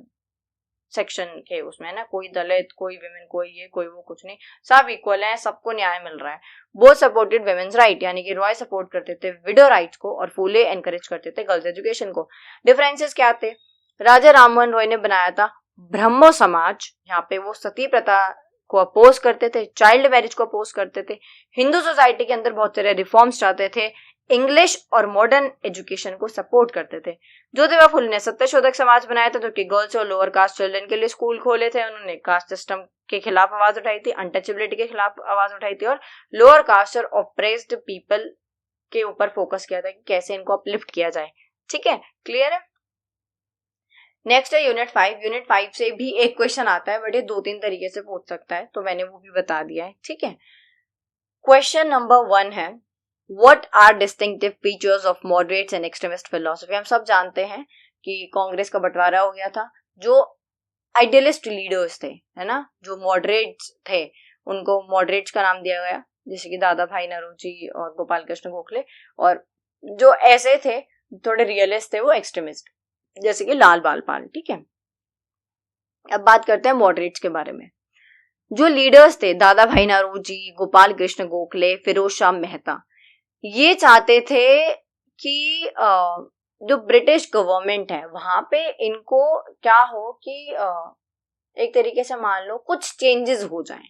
Speaker 1: सेक्शन के उसमें, ना कोई दलित, कोई विमेन, कोई ये, कोई वो, कुछ नहीं, सब इक्वल है, सबको न्याय मिल रहा है। बोथ सपोर्टेड विमेन्स राइट, यानी कि रॉय सपोर्ट करते थे विडो राइट्स को और फूले एनकरेज करते थे गर्ल्स एजुकेशन को। डिफरेंसेस क्या थे? राजा राममोहन रॉय ने बनाया था ब्रह्मो समाज, यहाँ पे वो सती प्रथा को अपोज करते थे, चाइल्ड मैरिज को अपोज करते थे, हिंदू सोसाइटी के अंदर बहुत सारे रिफॉर्म्स चाहते थे, इंग्लिश और मॉडर्न एजुकेशन को सपोर्ट करते थे। ज्योतिबा फुले ने सत्यशोधक समाज बनाया था जो कि गर्ल्स और लोअर कास्ट चिल्ड्रन के लिए स्कूल खोले थे। उन्होंने कास्ट सिस्टम के खिलाफ आवाज उठाई थी, अनटचेबिलिटी के खिलाफ आवाज उठाई थी और लोअर कास्ट और ऑप्रेस्ड पीपल के ऊपर फोकस किया था कि कैसे इनको अपलिफ्ट किया जाए। ठीक है, क्लियर है? नेक्स्ट है यूनिट 5। यूनिट 5 से भी एक क्वेश्चन आता है, बट ये 2-3 तरीके से पूछ सकता है, तो मैंने वो भी बता दिया है, ठीक है। क्वेश्चन नंबर 1 है, what are distinctive features of moderates and extremist philosophy. हम सब जानते हैं कि कांग्रेस का बंटवारा हो गया था, जो आइडियलिस्ट लीडर्स थे, है ना, जो मॉडरेट्स थे, उनको मॉडरेट्स का नाम दिया गया, जैसे कि दादा भाई नौरोजी और गोपाल कृष्ण गोखले, और जो ऐसे थे थोड़े रियलिस्ट थे वो एक्सट्रीमिस्ट, जैसे कि लाल बाल पाल, ठीक है। अब बात करते हैं मॉडरेट्स के बारे में। जो लीडर्स थे, दादा भाई नौरोजी, गोपाल कृष्ण गोखले, फिरोज शाह मेहता, ये चाहते थे कि जो ब्रिटिश गवर्नमेंट है वहां पे इनको क्या हो कि एक तरीके से मान लो कुछ चेंजेस हो जाएं,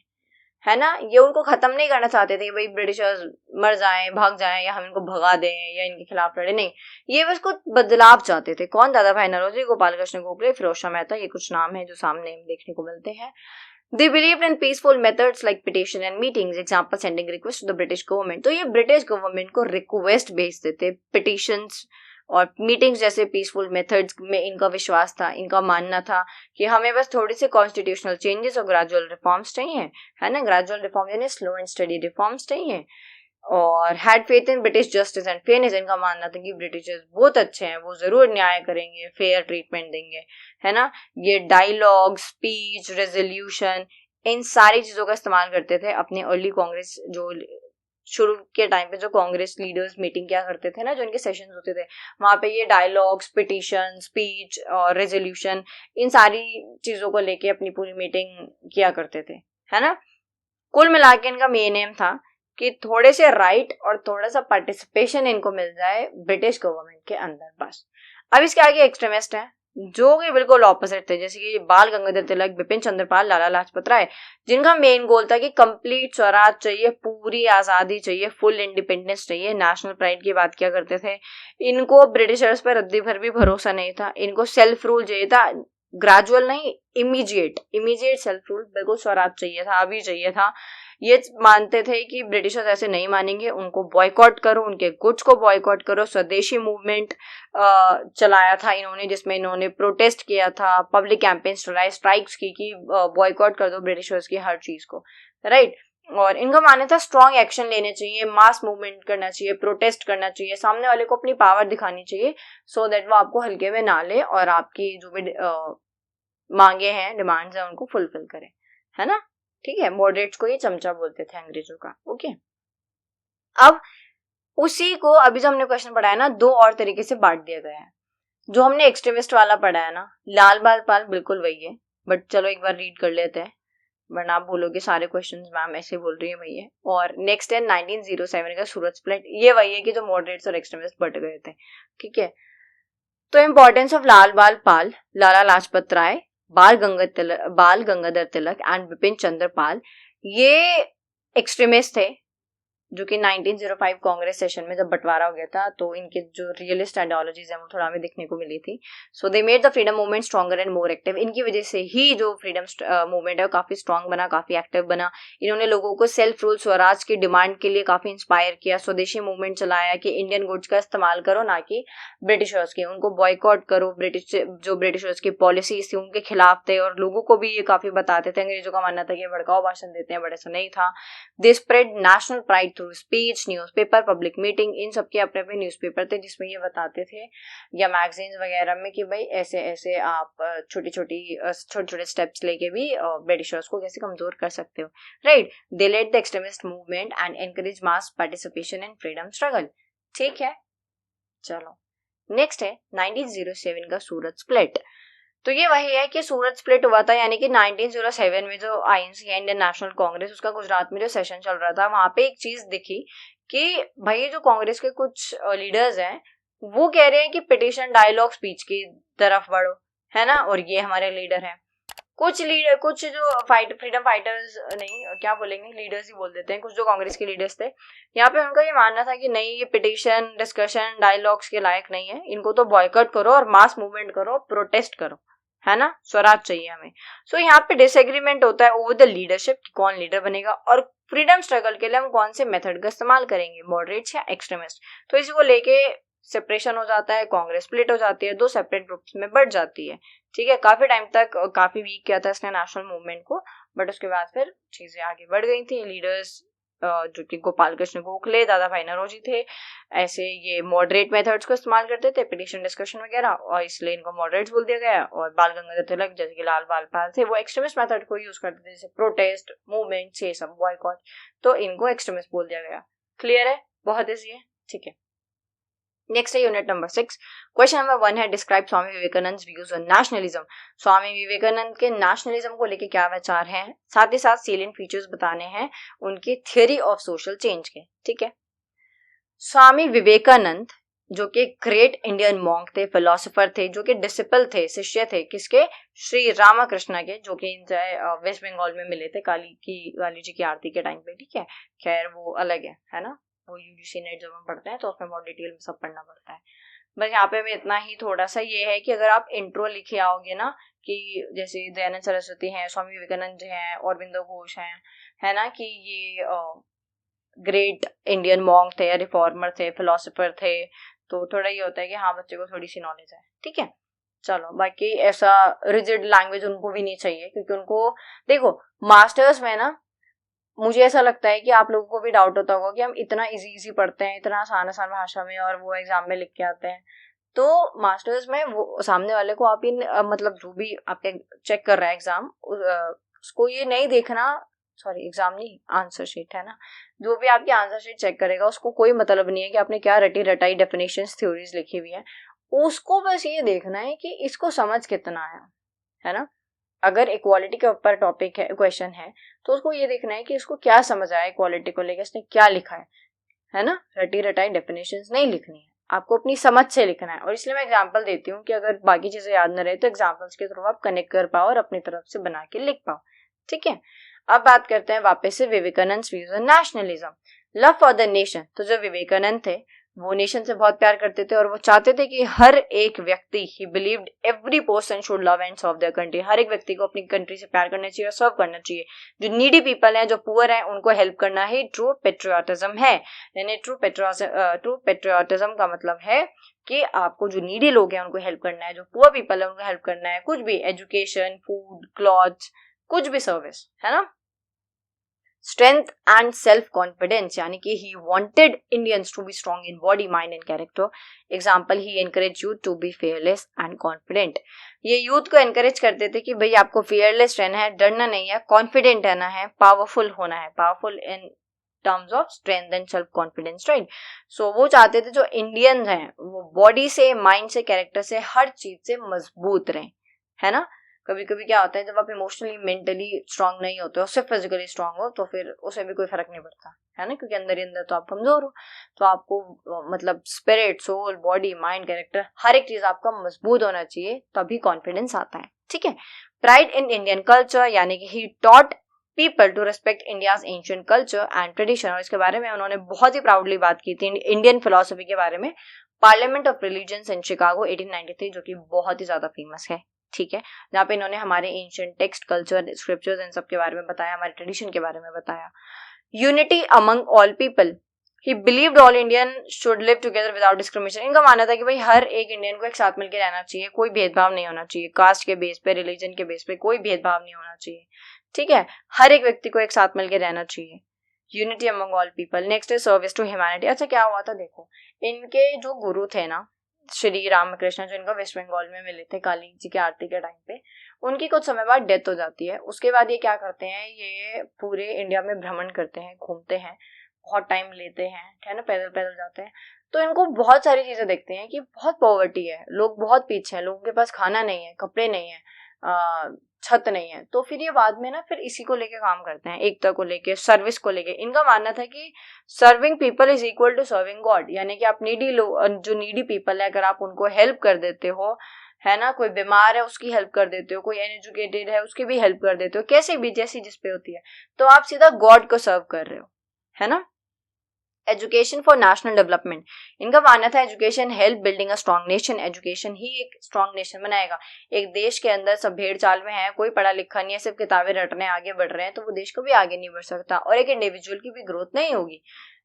Speaker 1: है ना। ये उनको खत्म नहीं करना चाहते थे, भाई ब्रिटिशर्स मर जाएं, भाग जाएं, या हम इनको भगा दें या इनके खिलाफ लड़े, नहीं, ये बस कुछ बदलाव चाहते थे। कौन? दादा भाई नौरोजी, गोपाल कृष्ण गोखले, फिरोज शाह मेहता, ये कुछ नाम है जो सामने देखने को मिलते हैं। They believed in peaceful methods like petition and meetings, example sending request to the British government। तो ये ब्रिटिश गवर्नमेंट को रिक्वेस्ट भेजते थे, पिटिशंस और मीटिंग्स जैसे पीसफुल मेथड्स में इनका विश्वास था, इनका मानना था कि हमें बस थोड़ी सी कॉन्स्टिट्यूशनल चेंजेस और ग्रेजुअल रिफॉर्म्स चाहिए, है ना, ग्रेजुअल रिफॉर्म यानी स्लो एंड स्टडी रिफॉर्म्स चाहिए। और had faith in British justice and fairness, इनका मानना था कि ब्रिटिशर्स बहुत अच्छे हैं, वो जरूर न्याय करेंगे, फेयर ट्रीटमेंट देंगे, है ना। ये डायलॉग, स्पीच, रेजोल्यूशन, इन सारी चीजों का इस्तेमाल करते थे अपने अर्ली कांग्रेस, जो शुरू के टाइम पे जो कांग्रेस लीडर्स मीटिंग क्या करते थे ना, जो इनके सेशंस होते थे, वहां पे ये डायलॉग्स, पिटिशन, स्पीच और रेजोल्यूशन, इन सारी चीजों को लेके अपनी पूरी मीटिंग किया करते थे, है ना। कुल मिला के इनका मेन एम था कि थोड़े से राइट और थोड़ा सा पार्टिसिपेशन इनको मिल जाए ब्रिटिश गवर्नमेंट के अंदर, बस। अब इसके आगे एक्सट्रीमिस्ट है जो कि बिल्कुल ऑपोजिट थे, जैसे कि बाल गंगाधर तिलक, बिपिन चंद्रपाल, लाला लाजपत राय, जिनका मेन गोल था कि कंप्लीट स्वराज चाहिए, पूरी आजादी चाहिए, फुल इंडिपेंडेंस चाहिए, नेशनल प्राइड की बात किया करते थे। इनको ब्रिटिशर्स पर रद्दी भर भी भरोसा नहीं था, इनको सेल्फ रूल चाहिए था, ग्रेजुअल नहीं, इमीडिएट सेल्फ रूल, बिल्कुल स्वराज चाहिए था, अभी चाहिए था। ये मानते थे कि ब्रिटिशर्स ऐसे नहीं मानेंगे, उनको बॉयकॉट करो, उनके गुड्स को बॉयकॉट करो। स्वदेशी मूवमेंट चलाया था इन्होंने, जिसमें इन्होंने प्रोटेस्ट किया था, पब्लिक कैंपेन चलाए, स्ट्राइक्स की कि बॉयकॉट कर दो ब्रिटिशर्स की हर चीज को, राइट। और इनका मानना था स्ट्रॉन्ग एक्शन लेने चाहिए, मास मूवमेंट करना चाहिए, प्रोटेस्ट करना चाहिए, सामने वाले को अपनी पावर दिखानी चाहिए, सो दैट वो आपको हल्के में ना ले और आपकी जो भी मांगे हैं, डिमांड्स हैं, उनको फुलफिल करे, है ना, ठीक है। मॉडरेट्स को ये चमचा बोलते थे अंग्रेजों का, ओके। अब उसी को अभी जो हमने क्वेश्चन पढ़ा है ना, दो और तरीके से बांट दिया गया है। जो हमने एक्सट्रीमिस्ट वाला पढ़ा है ना, लाल बाल पाल, बिल्कुल वही है, बट चलो एक बार रीड कर लेते हैं, वरना आप बोलोगे सारे क्वेश्चंस मैम ऐसे बोल रही है, वही है। और नेक्स्ट है 1907 का सूरत स्प्लिट, ये वही है कि जो मॉडरेट्स और एक्सट्रीमिस्ट बट गए थे, ठीक है। तो इंपॉर्टेंस ऑफ लाल बाल पाल, लाला लाजपत राय, बाल गंगाधर तिलक एंड बिपिन चंद्र पाल, ये एक्सट्रीमिस्ट थे, जो कि 1905 कांग्रेस सेशन में जब बंटवारा हो गया था, तो इनके जो रियलिस्ट आइडियोलॉजीज है वो थोड़ा हमें देखने को मिली थी। So they made the freedom movement stronger and more active. इनकी वजह से ही जो फ्रीडम मूवमेंट है वो काफी स्ट्रॉन्ग बना, काफी एक्टिव बना। इन्होंने लोगों को सेल्फ रूल, स्वराज की डिमांड के लिए काफी इंस्पायर किया, स्वदेशी मूवमेंट चलाया कि इंडियन गुड्स का इस्तेमाल करो, ना कि ब्रिटिशर्स की, उनको बॉयकॉट करो। जो ब्रिटिशर्स की पॉलिसीज थी उनके खिलाफ थे, और लोगों को भी ये काफी बताते थे। अंग्रेजों का मानना था कि भड़काऊ भाषण देते हैं, बट ऐसा नहीं था। They spread national pride through speech, newspaper, public meeting, इन सबके अपने अपने न्यूज़पेपर थे जिसमें ये बताते थे, या मैगजीन्स वगैरह में, कि भाई ऐसे ऐसे आप छोटे छोटे स्टेप्स लेके भी ब्रिटिशर्स को कैसे कमजोर कर सकते हो, right. They led the extremist movement and encourage mass participation in freedom struggle, ठीक है। चलो नेक्स्ट है 1907 का सूरत स्प्लिट। तो ये वही है कि सूरत स्प्लिट हुआ था, यानी कि 1907 में जो आईएनसी है, इंडियन नेशनल कांग्रेस, उसका गुजरात में जो सेशन चल रहा था, वहां पे एक चीज दिखी कि भाई जो कांग्रेस के कुछ लीडर्स हैं वो कह रहे हैं कि पिटिशन, डायलॉग, स्पीच की तरफ बढ़ो, है ना, और ये हमारे लीडर हैं। कुछ जो फ्रीडम फाइटर्स, नहीं क्या बोलेंगे, लीडर्स ही बोल देते हैं, कुछ जो कांग्रेस के लीडर्स थे, यहाँ पे उनका ये मानना था कि नहीं, ये पिटिशन, डिस्कशन, डायलॉग्स के लायक नहीं है, इनको तो बॉयकॉट करो और मास मूवमेंट करो, प्रोटेस्ट करो, है ना, स्वराज चाहिए हमें। सो यहाँ पे डिसएग्रीमेंट होता है ओवर द लीडरशिप, कौन लीडर बनेगा, और फ्रीडम स्ट्रगल के लिए हम कौन से मेथड का इस्तेमाल करेंगे, मॉडरेट्स या एक्सट्रीमिस्ट। तो इसी को लेके सेपरेशन हो जाता है, कांग्रेस स्प्लिट हो जाती है, 2 सेपरेट ग्रुप्स में बढ़ जाती है, ठीक है। काफी टाइम तक काफी वीक किया था इसने नेशनल मूवमेंट को, बट उसके बाद फिर चीजें आगे बढ़ गई थी। लीडर्स जो कि गोपाल कृष्ण गोखले, दादा भाई नौरोजी थे, ऐसे ये मॉडरेट मेथड्स को इस्तेमाल करते थे, पिटीशन डिस्कशन वगैरह, और इसलिए इनको मॉडरेट्स बोल दिया गया। और बाल गंगाधर तिलक जैसे कि लाल बाल पाल थे, वो एक्सट्रीमिस्ट मेथड को यूज करते थे, जैसे प्रोटेस्ट मूवमेंट, ये सब बॉयकॉट, तो इनको एक्सट्रीमिस्ट बोल दिया गया। क्लियर है, बहुत ईजी है, ठीक है। नेक्स्ट है यूनिट नंबर 6। क्वेश्चन नंबर 1 है, describe Swami Vivekananda views on nationalism. Swami Vivekananda के नेशनलिज्म को लेके क्या विचार हैं, साथ ही साथ सेलिएंट फीचर्स बताने हैं उनकी थ्योरी ऑफ सोशल चेंज के, ठीक है। स्वामी विवेकानंद जो कि ग्रेट इंडियन मॉन्क थे, फिलोसोफर थे, जो कि डिसिपल थे, शिष्य थे किसके, श्री रामकृष्ण के, जो कि वेस्ट बंगाल में मिले थे काली जी की आरती के टाइम पे, ठीक है। खैर वो अलग है ना, वो यूजीसी नेट जब हम पढ़ते हैं तो उसमें बहुत डिटेल में सब पढ़ना पड़ता है। बस यहाँ पे भी इतना ही, थोड़ा सा ये है कि अगर आप इंट्रो लिखे आओगे ना, कि जैसे दयानंद सरस्वती हैं, स्वामी विवेकानंद जी हैं, अरविंदो घोष हैं, है ना, कि ये ग्रेट इंडियन मॉन्क थे, रिफॉर्मर थे, फिलोसोफर थे, तो थोड़ा ये होता है कि हाँ बच्चे को थोड़ी सी नॉलेज है, ठीक है। चलो, बाकी ऐसा रिजिड लैंग्वेज उनको भी नहीं चाहिए, क्योंकि उनको देखो मास्टर्स में ना, मुझे ऐसा लगता है कि आप लोगों को भी डाउट होता होगा कि हम इतना इजी पढ़ते हैं, इतना आसान भाषा में, और वो एग्जाम में लिख के आते हैं। तो मास्टर्स में वो सामने वाले को आप मतलब जो भी आपके चेक कर रहा है एग्जाम, उसको ये नहीं देखना, सॉरी एग्जाम नहीं, आंसर शीट है ना, जो भी आपकी आंसर शीट चेक करेगा उसको कोई मतलब नहीं है कि आपने क्या रटी रटाई डेफिनेशंस थ्योरीज लिखी हुई है, उसको बस ये देखना है कि इसको समझ कितना है ना। अगर इक्वालिटी के ऊपर टॉपिक है, क्वेश्चन है, तो उसको ये देखना है कि इसको क्या समझ आया इक्वालिटी को लेकर, इसने क्या लिखा है ना। रटी रटाई डेफिनेशंस नहीं लिखनी है, आपको अपनी समझ से लिखना है। और इसलिए मैं एग्जांपल देती हूँ कि अगर बाकी चीजें याद न रहे तो एग्जांपल्स के थ्रू आप कनेक्ट कर पाओ और अपनी तरफ से बना के लिख पाओ, ठीक है। अब बात करते हैं वापस से Vivekananda views on nationalism. Love for the nation, तो जो विवेकानंद थे वो नेशन से बहुत प्यार करते थे, और वो चाहते थे कि हर एक व्यक्ति, he believed every person should love and serve their country, हर एक व्यक्ति को अपनी कंट्री से प्यार करना चाहिए और सर्व करना चाहिए। जो नीडी पीपल हैं, जो पुअर हैं, उनको हेल्प करना ही ट्रू पेट्रियोटिज्म है। यानी ट्रू पेट्रियोटिज्म का मतलब है कि आपको जो नीडी लोग हैं उनको हेल्प करना है, जो पुअर पीपल है उनको हेल्प करना है, कुछ भी, एजुकेशन, फूड, क्लॉथ्स, कुछ भी सर्विस, है ना। स्ट्रेंथ एंड सेल्फ कॉन्फिडेंस, यानी कि he wanted Indians to be strong in body, mind and character. Example, he encourage youth to be fearless and confident. ये यूथ को एनकरेज करते थे कि भाई आपको फेयरलेस रहना है, डरना नहीं है, कॉन्फिडेंट रहना है, पावरफुल होना है, powerful in terms of strength and self confidence, right. So वो चाहते थे जो इंडियंस हैं वो बॉडी से, माइंड से, कैरेक्टर से, हर चीज से मजबूत रहें, है ना। कभी कभी क्या होता है, जब आप इमोशनली मेंटली स्ट्रांग नहीं होते हो, सिर्फ फिजिकली स्ट्रांग हो, तो फिर उसे भी कोई फर्क नहीं पड़ता, है ना, क्योंकि अंदर ही अंदर तो आप कमजोर हो। तो आपको मतलब spirit, soul, body, mind, character, हर एक चीज आपका मजबूत होना चाहिए, तभी कॉन्फिडेंस आता है, ठीक है। प्राइड इन इंडियन कल्चर, यानी कि he taught people to respect India's ancient culture and tradition, और इसके बारे में उन्होंने बहुत ही प्राउडली बात की थी इंडियन फिलोसफी के बारे में, parliament of religions in Chicago 1893, जो कि बहुत ही ज्यादा फेमस है, ठीक है। जहाँ पे इन्होंने हमारे एंशिएंट टेक्स्ट, कल्चर, स्क्रिप्चर्स, इन सब के बारे में बताया, हमारे ट्रेडिशन के बारे में बताया। Unity among all people, he believed all Indian should live together without discrimination. इनका मानना था कि भाई हर एक इंडियन को एक साथ मिलकर रहना चाहिए, कोई भेदभाव नहीं होना चाहिए, कास्ट के बेस पे, रिलीजन के बेस पे कोई भेदभाव नहीं होना चाहिए, ठीक है। हर एक व्यक्ति को एक साथ मिलकर रहना चाहिए, unity among all people. Next है सर्विस टू ह्यूमैनिटी। अच्छा, क्या हुआ था, देखो इनके जो गुरु थे ना, श्री रामकृष्ण, जो इनका वेस्ट बंगाल में मिले थे काली जी की आरती के टाइम पे, उनकी कुछ समय बाद डेथ हो जाती है। उसके बाद ये क्या करते हैं, ये पूरे इंडिया में भ्रमण करते हैं, घूमते हैं, बहुत टाइम लेते हैं, है ना, पैदल पैदल जाते हैं। तो इनको बहुत सारी चीजें देखते हैं कि बहुत पॉवर्टी है, लोग बहुत पीछे हैं, लोगों के पास खाना नहीं है, कपड़े नहीं है, छत नहीं है। तो फिर ये बाद में ना फिर इसी को लेके काम करते हैं, एकता को लेके, सर्विस को लेके। इनका मानना था कि serving people is equal to serving God, यानी कि आप नीडी जो नीडी पीपल है, अगर आप उनको हेल्प कर देते हो, है ना, कोई बीमार है उसकी हेल्प कर देते हो, कोई अनएजुकेटेड है उसकी भी हेल्प कर देते हो, कैसे भी, जैसी जिस पे होती है, तो आप सीधा गॉड को सर्व कर रहे हो, है ना। एजुकेशन फॉर नेशनल डेवलपमेंट, इनका मानना था education help building a strong nation, education ही एक स्ट्रॉन्ग नेशन बनाएगा। एक देश के अंदर सब भेड़ चाल में है, कोई पढ़ा लिखा नहीं है, सिर्फ किताबें रटने आगे बढ़ रहे हैं, तो वो देश को भी आगे नहीं बढ़ सकता, और एक इंडिविजुअल की भी ग्रोथ नहीं होगी।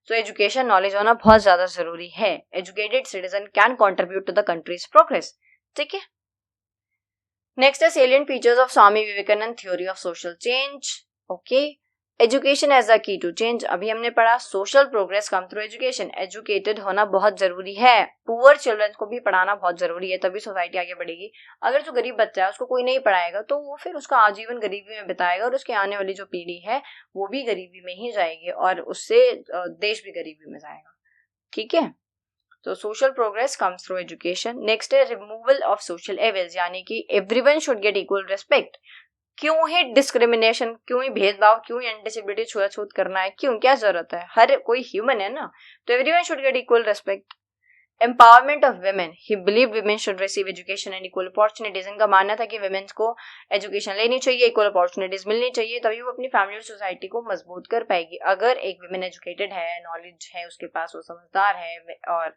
Speaker 1: तो एजुकेशन नॉलेज होना बहुत ज्यादा जरूरी है. Educated citizen can contribute to the country's progress. ठीक है. नेक्स्ट है salient features of Swami Vivekananda theory of social change. Okay. Education as a key to change. अभी हमने पढ़ा social progress come through education. Educated होना बहुत जरूरी है. पुअर चिल्ड्रन को भी पढ़ाना बहुत जरूरी है, तभी सोसाइटी आगे बढ़ेगी. अगर जो गरीब बच्चा है उसको कोई नहीं पढ़ाएगा तो वो फिर उसका आजीवन गरीबी में बिताएगा और उसके आने वाली जो पीढ़ी है वो भी गरीबी में ही जाएगी और उससे देश भी गरीबी में जाएगा. ठीक है. तो social progress comes through education. Next है रिमूवल ऑफ सोशल एविल्स, यानी कि everyone should get equal respect. क्यों ही डिस्क्रिमिनेशन, क्यों ही भेदभाव, क्यों ही अनडिसेबिलिटी छुआछूत करना है, क्यों, क्या जरूरत है? हर कोई ह्यूमन है ना. तो everyone should get equal respect. Empowerment of women. He believe women should receive education and equal opportunities. इनका मानना था कि वुमेन्स को एजुकेशन लेनी चाहिए, इक्वल अपॉर्चुनिटीज मिलनी चाहिए, तभी वो अपनी फैमिली और सोसाइटी को मजबूत कर पाएगी. अगर एक वुमेन एजुकेटेड है, नॉलेज है उसके पास, वो समझदार है, और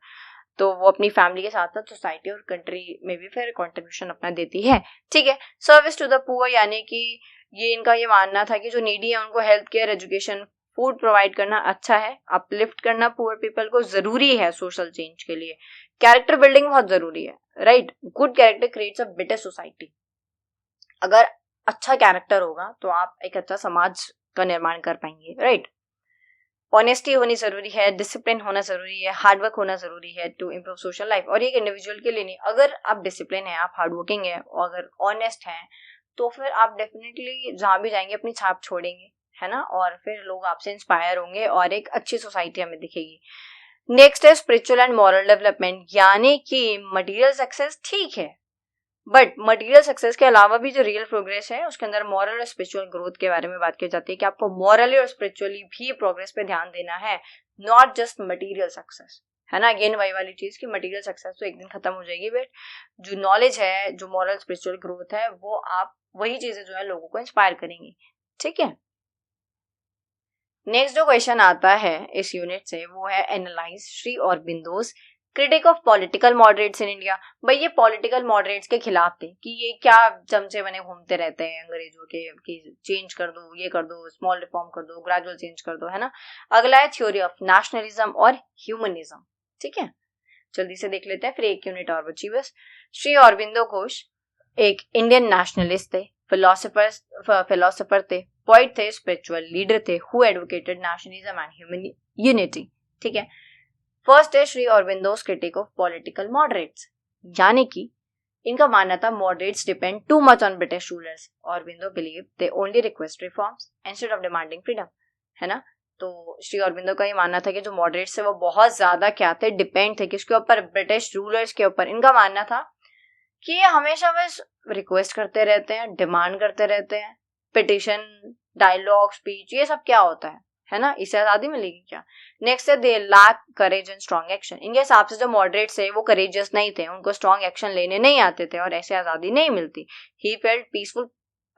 Speaker 1: तो वो अपनी फैमिली के साथ साथ सोसाइटी और कंट्री में भी फिर कंट्रीब्यूशन अपना देती है. ठीक है. सर्विस टू द पुअर, यानी कि ये इनका ये मानना था कि जो नीडी है उनको health care, education, food provide करना अच्छा है. अपलिफ्ट करना पुअर पीपल को जरूरी है सोशल चेंज के लिए. कैरेक्टर बिल्डिंग बहुत जरूरी है. Right. Good character creates a better society. अगर अच्छा कैरेक्टर होगा तो आप एक अच्छा समाज का निर्माण कर पाएंगे. राइट. ऑनेस्टी होनी जरूरी है, डिसिप्लिन होना जरूरी है, हार्डवर्क होना जरूरी है टू इम्प्रूव सोशल लाइफ. और ये एक इंडिविजुअल के लिए नहीं, अगर आप डिसिप्लिन है, आप हार्डवर्किंग है और अगर ऑनेस्ट हैं तो फिर आप डेफिनेटली जहां भी जाएंगे अपनी छाप छोड़ेंगे, है ना, और फिर लोग आपसे इंस्पायर होंगे और एक अच्छी सोसाइटी हमें दिखेगी. नेक्स्ट है स्पिरिचुअल एंड मॉरल डेवलपमेंट, यानी कि मटेरियल सक्सेस ठीक है, बट मटेरियल सक्सेस के अलावा भी जो रियल प्रोग्रेस है उसके अंदर मॉरल और स्पिरिचुअल ग्रोथ के बारे में बात की जाती है कि आपको मॉरली और स्पिरिचुअली भी प्रोग्रेस पे ध्यान देना है, नॉट जस्ट मटेरियल सक्सेस. है ना. अगेन वही वाली चीज कि मटेरियल सक्सेस तो एक दिन खत्म हो जाएगी, बट जो नॉलेज है, जो मॉरल स्पिरिचुअल ग्रोथ है, वो आप वही चीजें जो है लोगों को इंस्पायर करेंगी. ठीक है. नेक्स्ट जो क्वेश्चन आता है इस यूनिट से वो है analyse Shri Aurobindo's critique of political moderates in India. भाई ये पॉलिटिकल मॉडरेट्स के खिलाफ थे कि ये क्या चमचे बने घूमते रहते हैं अंग्रेजों के कि चेंज कर दो, ये कर दो, स्मॉल रिफॉर्म कर दो, ग्रेजुअल चेंज कर दो. है ना. अगला है थ्योरी ऑफ नेशनलिज्म और ह्यूमनिज्म. ठीक है. जल्दी से देख लेते हैं, फिर एक यूनिट और बची बस. श्री अरबिंदो घोष एक इंडियन नेशनलिस्ट थे, फिलोसोफर थे, पोइट थे, स्पिरिचुअल लीडर थे, who advocated nationalism and human unity. ठीक है. फर्स्ट है Shri Aurobindo's critique of political moderates, यानी कि इनका मानना था moderates depend too much on British rulers. Aurobindo believe they only request reforms instead of demanding freedom. है ना. तो श्री अरबिंदो का ये मानना था कि जो मॉडरेट्स थे वो बहुत ज्यादा क्या थे, डिपेंड थे किसके ऊपर, ब्रिटिश रूलर्स के ऊपर. इनका मानना था कि ये हमेशा बस रिक्वेस्ट करते रहते हैं, डिमांड करते रहते हैं, पिटिशन, डायलॉग, स्पीच, ये सब क्या होता है ना, इससे आजादी मिलेगी क्या. नेक्स्ट है they lack courage and strong action. इनके हिसाब से जो मॉडरेट्स है वो करेजियस नहीं थे, उनको स्ट्रॉन्ग एक्शन लेने नहीं आते थे और ऐसे आजादी नहीं मिलती. He felt peaceful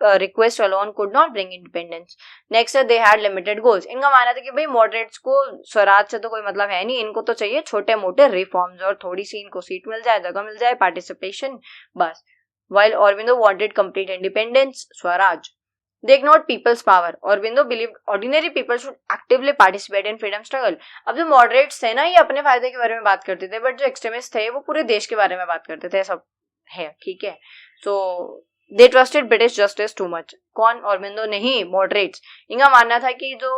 Speaker 1: request alone could not bring independence. Next है दे हैड लिमिटेड गोल्स. इनका मानना था कि भाई मॉडरेट्स को स्वराज से तो कोई मतलब है नहीं, इनको तो चाहिए छोटे मोटे रिफॉर्म्स और थोड़ी सी इनको सीट मिल जाए, जगह मिल जाए, पार्टिसिपेशन, बस. while Aurobindo wanted complete independence, Swaraj. They ignored people's power. Aurobindo believed ordinary people should actively participate in freedom struggle. अब जो moderates थे ना ये अपने फायदे के बारे में बात करते थे, बट जो extremists थे वो पूरे देश के बारे में बात करते थे. सब है. ठीक है. So they trusted British justice too much. कौन? Aurobindo नहीं, moderates. इनका मानना था कि जो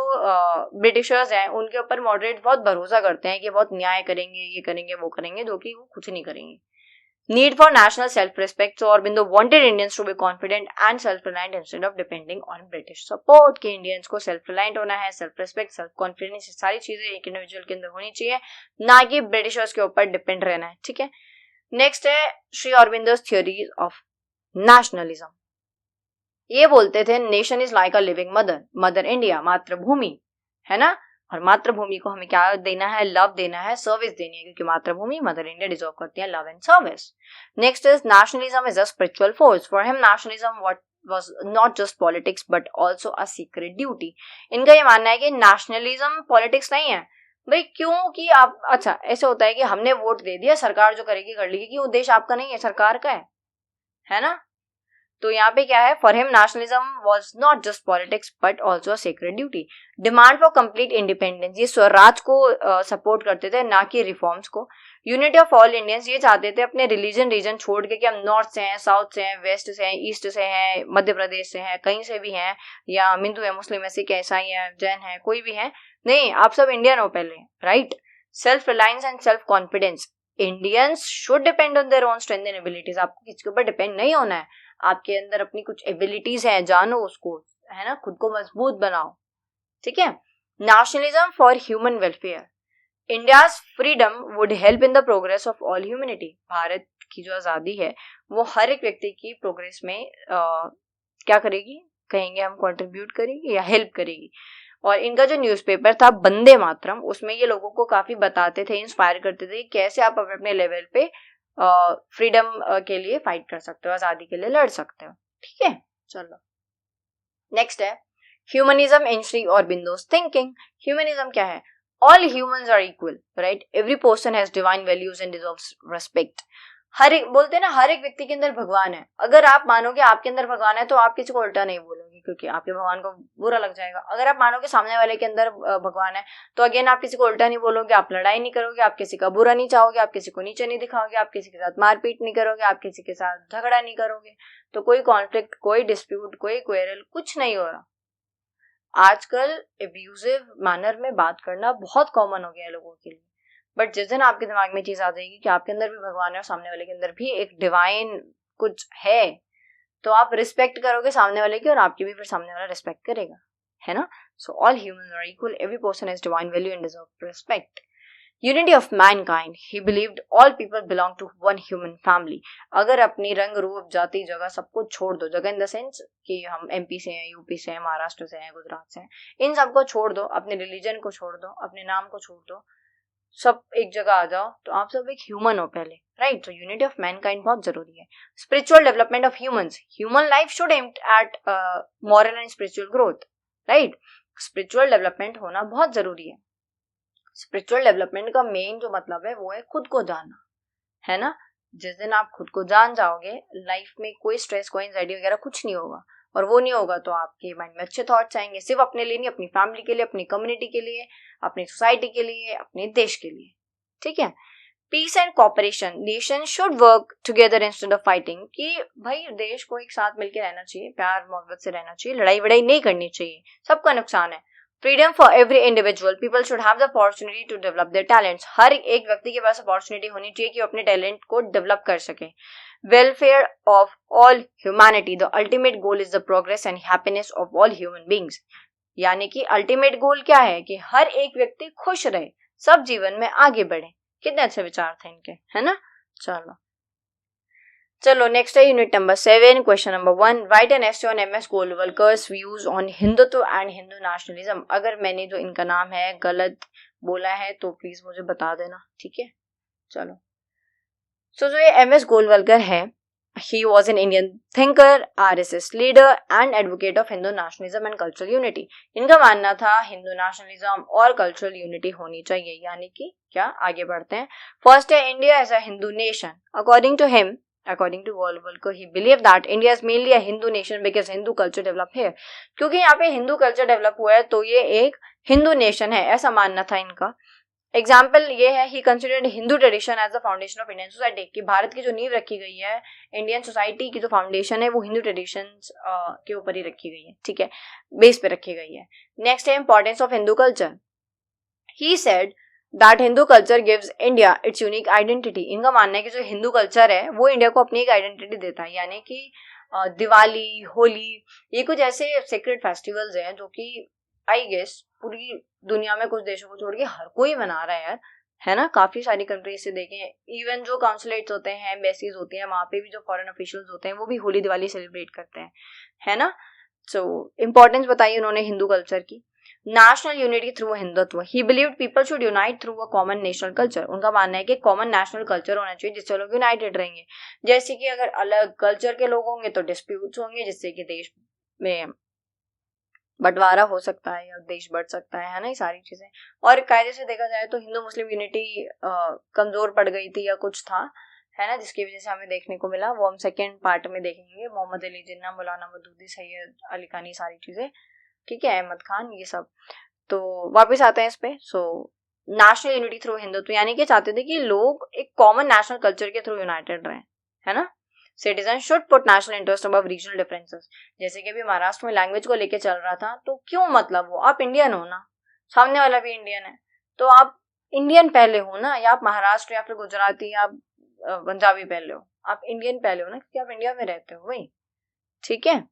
Speaker 1: ब्रिटिशर्स हैं उनके ऊपर moderates बहुत भरोसा करते हैं कि बहुत न्याय करेंगे, ये करेंगे, वो करेंगे, जो कि वो कुछ नहीं करेंगे. Need for national self-respect. So Aurobindo wanted Indians to be confident and self-reliant instead of depending on British support. कि Indians को self-reliant होना है, self-respect, self-confidence, ये सारी चीजें एक इंडिविजुअल के अंदर होनी चाहिए, ना कि ब्रिटिशर्स के ऊपर डिपेंड रहना है. ठीक है. नेक्स्ट है श्री अरबिंदोस थ्योरीज ऑफ नेशनलिज्म. ये बोलते थे nation is like a living mother, mother India, मातृभूमि, है ना. और मातृभूमि को हमें क्या देना है, लव देना है, सर्विस देनी है, क्योंकि मातृभूमि, मदर इंडिया डिजर्व करती है love and service. Next is nationalism is a spiritual force. For him nationalism what was not just politics but also a secret duty. इनका ये मानना है कि नेशनलिज्म पॉलिटिक्स नहीं है. भाई क्योंकि आप, अच्छा ऐसे होता है कि हमने वोट दे दिया, सरकार जो करेगी कर लेगी, कि वो देश आपका नहीं है, सरकार का है ना. तो यहाँ पे क्या है, for him nationalism was not just politics but also a sacred duty. Demand for complete independence, ये स्वराज को सपोर्ट करते थे, ना कि रिफॉर्म्स को. यूनिटी ऑफ ऑल इंडियंस, ये चाहते थे अपने रिलीजन रीजन छोड़ के कि हम नॉर्थ से हैं, साउथ से हैं, वेस्ट से हैं, ईस्ट से हैं, मध्य प्रदेश से हैं, कहीं से भी हैं, या हिंदू है, मुस्लिम है, सिख है, ईसाई है, जैन है, कोई भी है, नहीं, आप सब इंडियन हो पहले, right. Self reliance and self confidence, Indians should depend on their own strength and abilities. आपको किसी के ऊपर डिपेंड नहीं होना है, आपके अंदर अपनी कुछ एबिलिटीज हैं, जानो उसको, है ना, खुद को मजबूत बनाओ, ठीक है. Nationalism for human welfare, India's freedom would help in the progress of all humanity. Bharat की जो आजादी है वो हर एक व्यक्ति की प्रोग्रेस में क्या करेगी, कहेंगे हम, कंट्रीब्यूट करेगी या हेल्प करेगी. और इनका जो न्यूज़पेपर था वंदे मातरम, उसमें ये लोगों को काफी बताते थे, इंस्पायर करते थे कैसे आप अपने लेवल पे फ्रीडम के लिए फाइट कर सकते हो, आजादी के लिए लड़ सकते हो, ठीक है. चलो नेक्स्ट है humanism in Shri Aurobindo's thinking. Humanism क्या है, all humans are equal, right, every person has divine values and deserves respect. हर एक, बोलते हैं ना, हर एक व्यक्ति के अंदर भगवान है. अगर आप मानोगे आपके अंदर भगवान है तो आप किसी को उल्टा नहीं बोलोगे, क्योंकि आपके भगवान को बुरा लग जाएगा. अगर आप मानोगे सामने वाले के अंदर भगवान है तो अगेन आप किसी को उल्टा नहीं बोलोगे, आप लड़ाई नहीं करोगे, आप किसी का बुरा नहीं चाहोगे, आप किसी को नीचे नहीं दिखाओगे, आप किसी के साथ मारपीट नहीं करोगे, आप किसी के साथ झगड़ा नहीं करोगे. तो कोई कॉन्फ्लिक्ट, कोई डिस्प्यूट, कोई क्वेरल, कुछ नहीं हो रहा. आजकल एब्यूजिव मैनर में बात करना बहुत कॉमन हो गया है लोगों के लिए. बट जिस दिन आपके दिमाग में चीज आ जाएगी कि आपके अंदर भी भगवान है और सामने वाले के अंदर भी एक डिवाइन कुछ है, तो आप रिस्पेक्ट करोगे सामने वाले की, और आपकी भी फिर सामने वाला रिस्पेक्ट करेगा, है ना. So all humans are equal, every person has divine value and deserve respect. Unity of mankind, he believed all people belong to one human family. अगर अपनी रंग रूप जाति जगह सब कुछ छोड़ दो, जगह इन द सेंस कि हम एमपी से हैं, यूपी से हैं, महाराष्ट्र से हैं, गुजरात से हैं, इन सबको छोड़ दो, अपने रिलीजन को छोड़ दो, अपने नाम को छोड़ दो, सब एक जगह आ जाओ, तो आप सब एक ह्यूमन हो पहले, राइट. तो यूनिटी ऑफ मैनकाइंड बहुत जरूरी है. Spiritual development of humans, human life should aimed at moral and spiritual growth, right. Spiritual development होना बहुत जरूरी है. स्पिरिचुअल डेवलपमेंट का मेन जो मतलब है वो है खुद को जानना, है ना. जिस दिन आप खुद को जान जाओगे, लाइफ में कोई स्ट्रेस, कोई एंजाइटी वगैरह कुछ नहीं होगा. और वो नहीं होगा तो आपके माइंड में अच्छे थॉट्स आएंगे, सिर्फ अपने लिए नहीं, अपनी फैमिली के लिए, अपनी कम्युनिटी के लिए, अपनी सोसाइटी के लिए, अपने देश के लिए, ठीक है. Peace and cooperation, nation should work together instead of fighting, कि भाई देश को एक साथ मिलकर रहना चाहिए, प्यार मोहब्बत से रहना चाहिए, लड़ाई वड़ाई नहीं करनी चाहिए, सबका नुकसान है. Freedom for every individual, people should have the opportunity to develop their talents. हर एक व्यक्ति के पास अपॉर्चुनिटी होनी चाहिए कि वो अपने टैलेंट को डेवलप कर सके. Welfare of all humanity, the ultimate goal is the progress and happiness of all human beings. यानी कि अल्टीमेट गोल क्या है, कि हर एक व्यक्ति खुश रहे, सब जीवन में आगे बढ़े. कितने अच्छे विचार थे इनके, है ना. चलो नेक्स्ट है unit number 7, question number 1. Write an essay on MS Golwalkar's views on Hindutva and Hindu nationalism. अगर मैंने जो इनका नाम है गलत बोला है तो प्लीज मुझे बता देना, ठीक है. चलो, सो जो ये एमएस गोलवलकर है, he was an Indian thinker, RSS leader and advocate of Hindu nationalism and cultural unity. इनका मानना था हिंदू नेशनलिज्म और कल्चरल यूनिटी होनी चाहिए. यानी कि क्या, आगे बढ़ते हैं. फर्स्ट है India as a Hindu nation. According to him, according to Golwalkar, he believed that India is mainly a Hindu nation because Hindu culture developed here. क्योंकि यहाँ पे हिंदू कल्चर डेवलप हुआ है तो ये एक हिंदू नेशन है, ऐसा मानना था इनका. एग्जाम्पल ये है, he considered Hindu tradition as the foundation of Indian society, कि भारत की जो नींव रखी गई है, इंडियन सोसाइटी की जो फाउंडेशन है वो हिंदू ट्रेडिशंस के ऊपर ही रखी गई है, ठीक है, बेस पे रखी गई है. नेक्स्ट है importance of Hindu culture. He said that Hindu culture gives India it's unique identity. इनका मानना है कि जो हिंदू कल्चर है वो इंडिया को अपनी एक आइडेंटिटी देता है. यानी कि दिवाली, होली, ये कुछ ऐसे सेक्रेड फेस्टिवल्स हैं जो कि आई गेस पूरी दुनिया में कुछ देशों को छोड़ के हर कोई मना रहा है यार, है ना. काफी सारी कंट्रीज से देखें, इवन जो काउंसलेट्स होते हैं, एम्बेसीज होती हैं, वहां पे भी जो फॉरेन ऑफिशियल्स होते हैं वो भी होली दिवाली सेलिब्रेट करते हैं, है ना. सो इम्पोर्टेंस बताई उन्होंने हिंदू कल्चर की. National unity through Hindutva. He believed people should unite through a common national culture. उनका मानना है कि कॉमन नेशनल कल्चर होना चाहिए जिससे लोग यूनाइटेड रहेंगे. जैसे कि अगर अलग कल्चर के लोग होंगे तो डिस्प्यूट्स होंगे, जिससे कि देश में बंटवारा हो सकता है या देश बढ़ सकता है ना, ये सारी चीजें. और कायदे से देखा जाए तो हिंदू मुस्लिम यूनिटी कमजोर पड़ गई थी या कुछ था, है ना, जिसकी वजह से हमें देखने को मिला, वो हम सेकेंड पार्ट में देखेंगे। मोहम्मद अली जिन्ना, मौलाना मदूदी, सैयद अली खानी, सारी चीज़ें, ठीक है, अहमद खान, ये सब। तो वापस आते हैं इस पे। So national unity through Hindutva, यानी कि चाहते थे कि लोग एक कॉमन नेशनल कल्चर के थ्रू यूनाइटेड रहें, है ना। Citizen should put national interest above regional differences. जैसे कि अभी महाराष्ट्र में लैंग्वेज को लेके चल रहा था, तो क्यों, मतलब वो आप इंडियन हो ना, सामने वाला भी इंडियन है, तो आप इंडियन पहले हो ना, या आप महाराष्ट्र या फिर गुजराती या पंजाबी पहले हो, आप इंडियन पहले हो ना, क्योंकि आप इंडिया में रहते हो वही, ठीक है।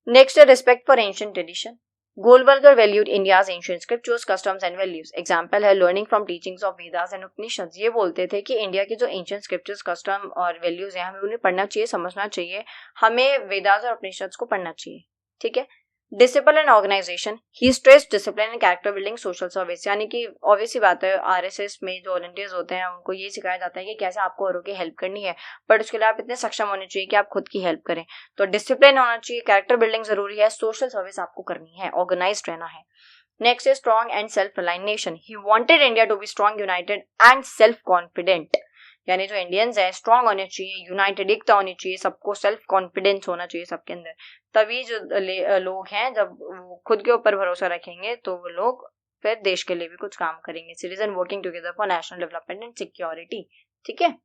Speaker 1: नेक्स्ट है respect for ancient tradition. Golwalkar valued India's ancient scriptures, customs and values. Example है learning from teachings of Vedas and Upanishad. ये बोलते थे कि इंडिया के जो एंशिएंट स्क्रिप्चर्स, कस्टम और वैल्यूज हैं, हमें उन्हें पढ़ना चाहिए, समझना चाहिए, हमें वेदास और उपनिषद को पढ़ना चाहिए, ठीक है। Discipline and organisation, he stressed discipline and character building social service, यानी कि ऑब्वियस सी बात है, आरएसएस में जो वॉलंटियर्स होते हैं उनको ये सिखाया जाता है कि कैसे आपको औरों की हेल्प करनी है, बट उसके लिए आप इतने सक्षम होने चाहिए कि आप खुद की हेल्प करें। तो डिसिप्लिन होना चाहिए, कैरेक्टर बिल्डिंग जरूरी है, सोशल सर्विस आपको करनी है, ऑर्गेनाइज्ड रहना है। Next is strong and self reliant nation. He wanted India to be strong, united and self confident, यानी जो इंडियंस है स्ट्रॉन्ग होने चाहिए, यूनाइटेड, एकता होनी चाहिए, सबको सेल्फ कॉन्फिडेंस होना चाहिए सबके अंदर। तभी जो लोग हैं, जब वो खुद के ऊपर भरोसा रखेंगे तो वो लोग फिर देश के लिए भी कुछ काम करेंगे। Citizen working together for national development and security, ठीक है।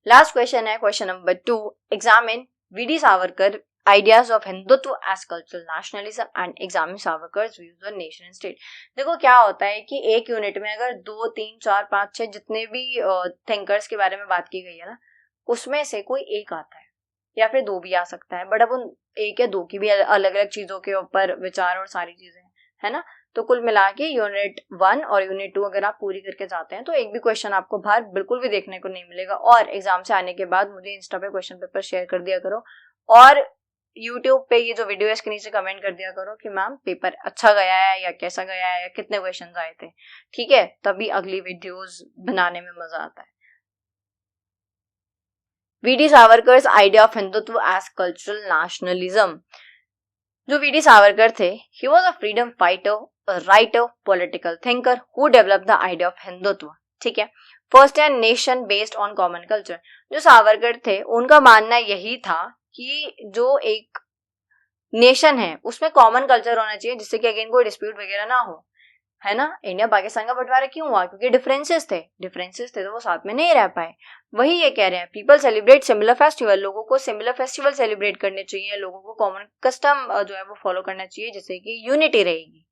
Speaker 1: लास्ट क्वेश्चन है question number 2। Examine V D. Savarkar ideas of Hindutva as cultural nationalism and examine Savarkar's views on nation and state. देखो क्या होता है कि एक यूनिट में अगर 2, 3, 4, 5, 6 जितने भी थिंकर्स के बारे में बात की गई है ना, उसमें से कोई एक आता है या फिर 2 भी आ सकता है, बट अब उन 1 या 2 की भी अलग अलग चीजों के ऊपर विचार और सारी चीजें, है ना। तो कुल मिला के यूनिट 1 और यूनिट 2 अगर आप पूरी करके जाते हैं तो एक भी क्वेश्चन आपको बाहर बिल्कुल भी देखने को नहीं मिलेगा। और एग्जाम से आने के बाद मुझे इंस्टा पे क्वेश्चन पेपर शेयर कर दिया करो, और यूट्यूब पे ये जो वीडियो है इसके नीचे कमेंट कर दिया करो कि मैम पेपर अच्छा गया है या कैसा गया है या कितने क्वेश्चंस आए थे, ठीक है। तभी अगली वीडियोस बनाने में मजा आता है। V D. Savarkar's idea of Hindutva as cultural nationalism. जो वी.डी. सावरकर थे, he was a freedom fighter, a writer, political thinker who developed the idea of Hindutva, ठीक है। फर्स्ट है nation based on common culture. जो सावरकर थे उनका मानना यही था कि जो एक नेशन है उसमें कॉमन कल्चर होना चाहिए, जिससे कि अगेन कोई डिस्प्यूट वगैरह ना हो, है ना। इंडिया पाकिस्तान का बंटवारा क्यों हुआ? क्योंकि डिफरेंसेस थे तो वो साथ में नहीं रह पाए। वही ये कह रहे हैं, पीपल सेलिब्रेट सिमिलर फेस्टिवल, लोगों को सिमिलर फेस्टिवल सेलिब्रेट करने चाहिए, लोगों को कॉमन कस्टम जो है वो फॉलो करना चाहिए, जिससे कि यूनिटी रहेगी।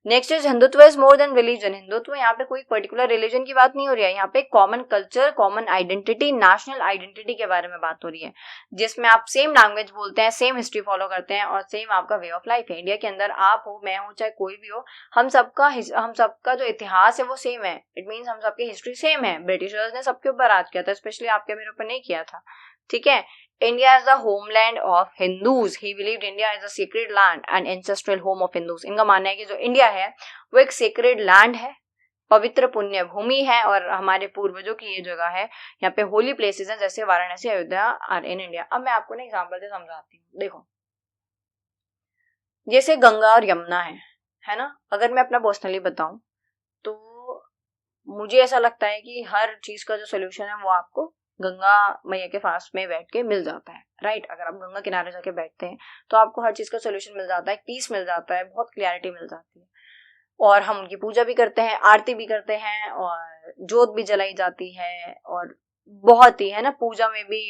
Speaker 1: Next is Hindutva is more than religion. Hindutva यहाँ पे कोई पर्टिकुलर रिलीजन की बात नहीं हो रही है, यहाँ पे common culture, common identity, national identity के बारे में बात हो रही है, जिसमें आप सेम लैंग्वेज बोलते हैं, सेम हिस्ट्री फॉलो करते हैं और सेम आपका वे ऑफ लाइफ है। इंडिया के अंदर आप हो, मैं हूँ, चाहे कोई भी हो, हम सबका जो इतिहास है वो सेम है। इट मीन्स हम सबकी हिस्ट्री सेम है। ब्रिटिशर्स ने सबके ऊपर राज किया था, स्पेशली आपके मेरे ऊपर नहीं किया था, ठीक है। India is the homeland of Hindus. He believed India is a sacred land and ancestral home of Hindus. इनका मानना है कि जो इंडिया है वो एक sacred land है, पवित्र पुण्य भूमि है, और हमारे पूर्वजों की ये जगह है। यहाँ पे होली प्लेसेस हैं जैसे Varanasi, Ayodhya are in India. अब मैं आपको ना एग्जाम्पल से समझाती हूँ। देखो, जैसे गंगा और यमुना है ना। अगर मैं अपना पर्सनली बताऊं तो मुझे ऐसा लगता है कि हर चीज का जो सोल्यूशन है वो आपको गंगा मैया के पास में बैठ के मिल जाता है, राइट। अगर आप गंगा किनारे जाके बैठते हैं तो आपको हर चीज का सोल्यूशन मिल जाता है, पीस मिल जाता है, बहुत क्लैरिटी मिल जाती है। और हम उनकी पूजा भी करते हैं, आरती भी करते हैं, और जोत भी जलाई जाती है, और बहुत ही, है ना, पूजा में भी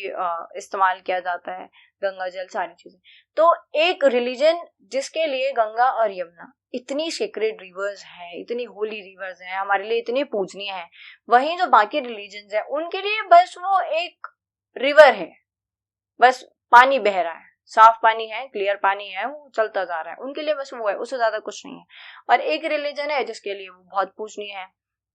Speaker 1: इस्तेमाल किया जाता है गंगा जल, सारी चीजें। तो एक रिलीजन जिसके लिए गंगा और यमुना इतनी सेक्रेड रिवर्स हैं, इतनी होली रिवर्स हैं, हमारे लिए इतनी पूजनीय है, वहीं जो बाकी रिलीजन्स हैं उनके लिए बस वो एक रिवर है, बस पानी बह रहा है, साफ पानी है, क्लियर पानी है, वो चलता जा रहा है, उनके लिए बस वो है, उससे ज्यादा कुछ नहीं है। और एक रिलीजन है जिसके लिए वो बहुत पूजनीय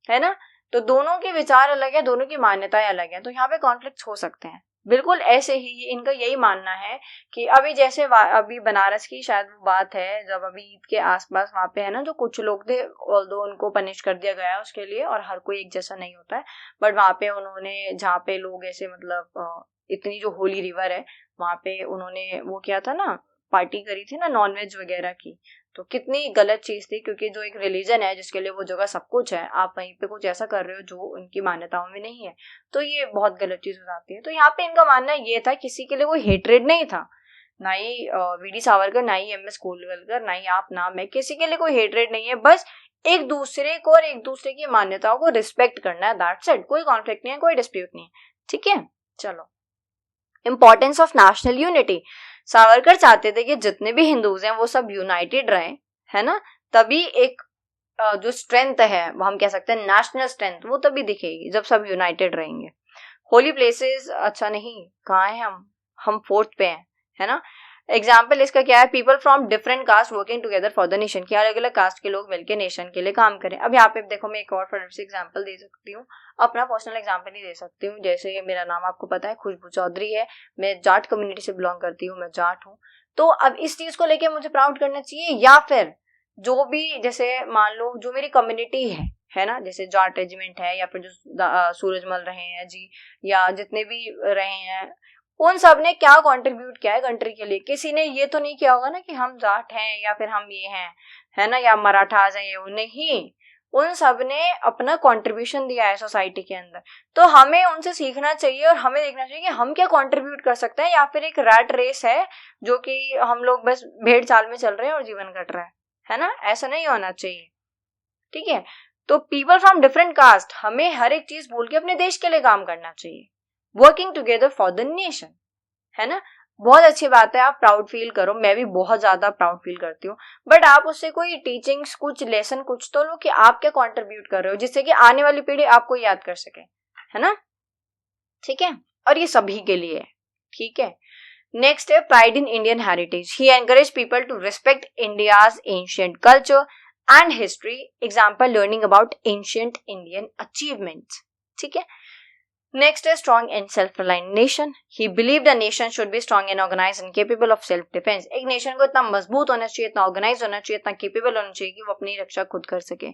Speaker 1: है ना। तो दोनों के विचार अलग है, दोनों की मान्यताएं अलग है, तो यहाँ पे कॉन्फ्लिक्ट हो सकते हैं। बिल्कुल ऐसे ही इनका यही मानना है कि अभी जैसे अभी बनारस की शायद वो बात है, जब अभी ईद के आसपास वहां पे है ना, जो कुछ लोग थे, ऑल्दो उनको पनिश कर दिया गया है उसके लिए, और हर कोई एक जैसा नहीं होता है, बट वहां पे उन्होंने, जहाँ पे लोग ऐसे मतलब इतनी जो होली रिवर है वहां पे उन्होंने वो किया था ना, पार्टी करी थी ना नॉनवेज वगैरह की, तो कितनी गलत चीज थी, क्योंकि जो एक रिलीजन है जिसके लिए वो जगह सब कुछ है, आप वहीं पे कुछ ऐसा कर रहे हो जो उनकी मान्यताओं में नहीं है, तो ये बहुत गलत चीज हो जाती है। तो यहाँ पे इनका मानना ये था, किसी के लिए कोई हेट्रेड नहीं था, ना ही वीडी सावरकर, ना ही एम.एस. गोलवलकर, ना ही आप, ना मैं, किसी के लिए कोई हेट्रेड नहीं है। बस एक दूसरे को और एक दूसरे की मान्यताओं को रिस्पेक्ट करना है, दैट्स इट। कोई कॉन्फ्लिक्ट नहीं है, कोई डिस्प्यूट नहीं है, ठीक है। चलो, importance of national unity. Savarkar चाहते थे कि जितने भी हिंदूज हैं वो सब यूनाइटेड रहें, है ना, तभी एक जो स्ट्रेंथ है, वो हम कह सकते हैं नेशनल स्ट्रेंथ, वो तभी दिखेगी जब सब यूनाइटेड रहेंगे। होली प्लेसेस, अच्छा नहीं, कहाँ है हम 4th पे हैं, है ना। एग्जाम्पल इसका क्या है, people from different caste working together for the nation, कि अलग अलग कास्ट के लोग मिलकर नेशन के लिए काम करें। अब यहाँ पे देखो, मैं एक और फटाफट से एग्जाम्पल दे सकती हूँ, अपना पर्सनल एग्जाम्पल ही दे सकती हूँ। जैसे मेरा नाम आपको पता है, खुशबू चौधरी है, मैं जाट कम्युनिटी से बिलोंग करती हूँ, मैं जाट हूँ। तो अब इस चीज को लेकर मुझे प्राउड करना चाहिए, या फिर जो भी, जैसे मान लो जो मेरी कम्युनिटी है ना, जैसे जाट रेजिमेंट है, या फिर जो सूरजमल रहे हैं जी, या जितने भी रहे हैं, उन सब ने क्या कंट्रीब्यूट किया है कंट्री के लिए। किसी ने ये तो नहीं किया होगा ना कि हम जाट हैं या फिर हम ये हैं, है ना, या मराठास हैं, ये नहीं, उन सब ने अपना कंट्रीब्यूशन दिया है सोसाइटी के अंदर। तो हमें उनसे सीखना चाहिए और हमें देखना चाहिए कि हम क्या कंट्रीब्यूट कर सकते हैं, या फिर एक रैट रेस है जो कि हम लोग बस भेड़ चाल में चल रहे हैं और जीवन कट रहा है ना, ऐसा नहीं होना चाहिए, ठीक है। तो पीपल फ्रॉम डिफरेंट कास्ट, हमें हर एक चीज भूल के अपने देश के लिए काम करना चाहिए, working together for the nation, है ना। बहुत अच्छी बात है, आप प्राउड फील करो, मैं भी बहुत ज्यादा प्राउड फील करती हूँ, बट आप उससे कोई टीचिंग्स, कुछ लेसन कुछ तो लो कि आप क्या कंट्रीब्यूट कर रहे हो, जिससे कि आने वाली पीढ़ी आपको याद कर सके, है ना, ठीक है। और ये सभी के लिए है, ठीक है। नेक्स्ट है pride in Indian heritage. He encourage people to respect India's ancient culture and history, example learning about ancient Indian achievements, ठीक है। Next is strong and self-reliant nation. He believed a nation should be strong and organized and capable of self-defense. एक nation को इतना मजबूत होना चाहिए, इतना organise होना चाहिए, इतना केपेबल होना चाहिए कि वो अपनी रक्षा खुद कर सके।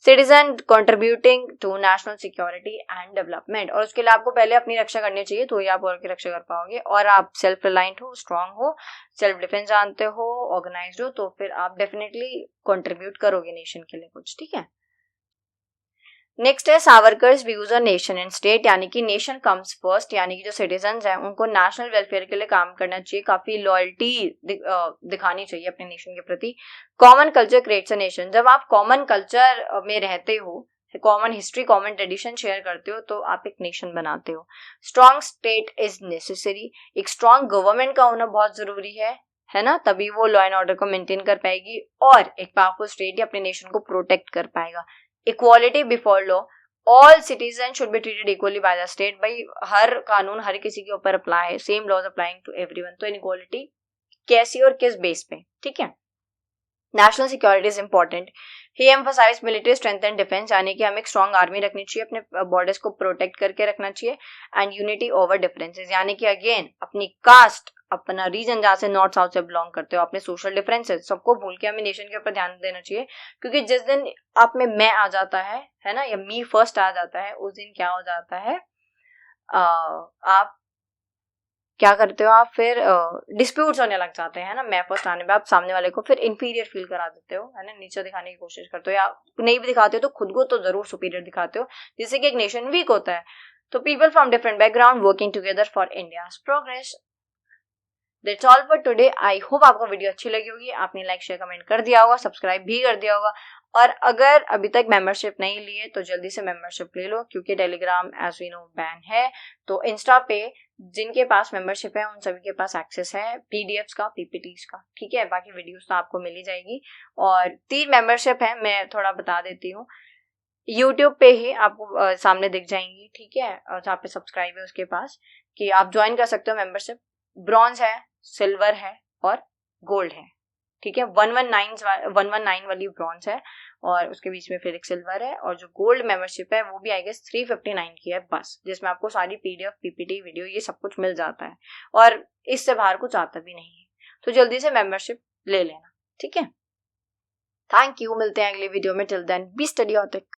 Speaker 1: Citizen contributing to national security and development, और उसके लिए आपको पहले अपनी रक्षा करनी चाहिए, तो ही आप और की रक्षा कर पाओगे। और आप सेल्फ रिलायंट हो, स्ट्रांग हो, सेल्फ डिफेंस जानते हो, ऑर्गेनाइज्ड हो, तो फिर आप डेफिनेटली कंट्रीब्यूट करोगे नेशन के लिए कुछ, ठीक है। नेक्स्ट है Savarkar's views on nation and state, यानी कि नेशन कम्स फर्स्ट, यानी कि जो सिटीजन्स हैं उनको नेशनल वेलफेयर के लिए काम करना चाहिए, काफी लॉयल्टी दिखानी चाहिए अपने नेशन के प्रति। Common culture creates a nation, जब आप कॉमन कल्चर में रहते हो, common history, common tradition share करते हो, तो आप एक नेशन बनाते हो। स्ट्रॉन्ग स्टेट इज नेसेसरी, एक स्ट्रॉन्ग गवर्नमेंट का होना बहुत जरूरी है ना, तभी वो लॉ एंड ऑर्डर को मेंटेन कर पाएगी और एक पावरफुल स्टेट अपने नेशन को प्रोटेक्ट कर पाएगा। Equality before law, all citizen should be treated equally bye the state, भाई हर कानून हर किसी के ऊपर अप्लाई है, same laws applying to everyone. तो इनइक्वालिटी कैसी और किस बेस पे, ठीक है। National security is important. He emphasise military strength and defence, यानी कि हमें एक स्ट्रॉन्ग आर्मी रखनी चाहिए, अपने बॉर्डर्स को प्रोटेक्ट करके रखना चाहिए। एंड यूनिटी ओवर डिफरेंसेस, यानी कि अगेन अपनी कास्ट, अपना रीजन जहाँ से नॉर्थ साउथ से बिलोंग करते हो, अपने सोशल डिफरेंसेस सबको भूल के हमें नेशन के ऊपर ध्यान देना चाहिए। क्योंकि जिस दिन आप में मैं आ जाता है ना, या मी फर्स्ट आ जाता है, उस दिन क्या हो जाता है, आप क्या करते हो, आप फिर डिस्प्यूट्स होने लग जाते हैं ना। मैं फर्स्ट आने में आप सामने वाले को फिर इंफीरियर फील करा देते हो, है ना, नीचे दिखाने की कोशिश करते हो, या नहीं भी दिखाते हो तो खुद को तो जरूर सुपीरियर दिखाते हो, जिससे कि एक नेशन वीक होता है। तो people from different background working together for India's progress. That's all for today. I hope आपको वीडियो अच्छी लगी होगी, आपने लाइक शेयर कमेंट कर दिया होगा, सब्सक्राइब भी कर दिया होगा, और अगर अभी तक मेंबरशिप नहीं ली है तो जल्दी से मेंबरशिप ले लो, क्योंकि Telegram as we know ban है। तो इंस्टा पे जिनके पास मेंबरशिप है उन सभी के पास एक्सेस है पीडीएफ्स का, पीपीटीज का, ठीक है। बाकी वीडियोस तो आपको मिल ही जाएगी। और 3 मेंबरशिप है, मैं थोड़ा बता देती हूँ, यूट्यूब पे ही आपको सामने दिख जाएंगी, ठीक है, और जहाँ पे सब्सक्राइब है उसके पास कि आप ज्वाइन कर सकते हो मेंबरशिप। ब्रॉन्ज है, सिल्वर है और गोल्ड है, ठीक है। 119 वाली ब्रॉन्ज है और उसके बीच में फिर एक सिल्वर है, और जो गोल्ड मेंबरशिप है वो भी आई गेस 359 की है बस, जिसमें आपको सारी पीडीएफ, पीपीटी, वीडियो ये सब कुछ मिल जाता है और इससे बाहर कुछ आता भी नहीं है। तो जल्दी से मेंबरशिप ले लेना, ठीक है। थैंक यू, मिलते हैं अगले वीडियो में। Till then be स्टडीऑटिक।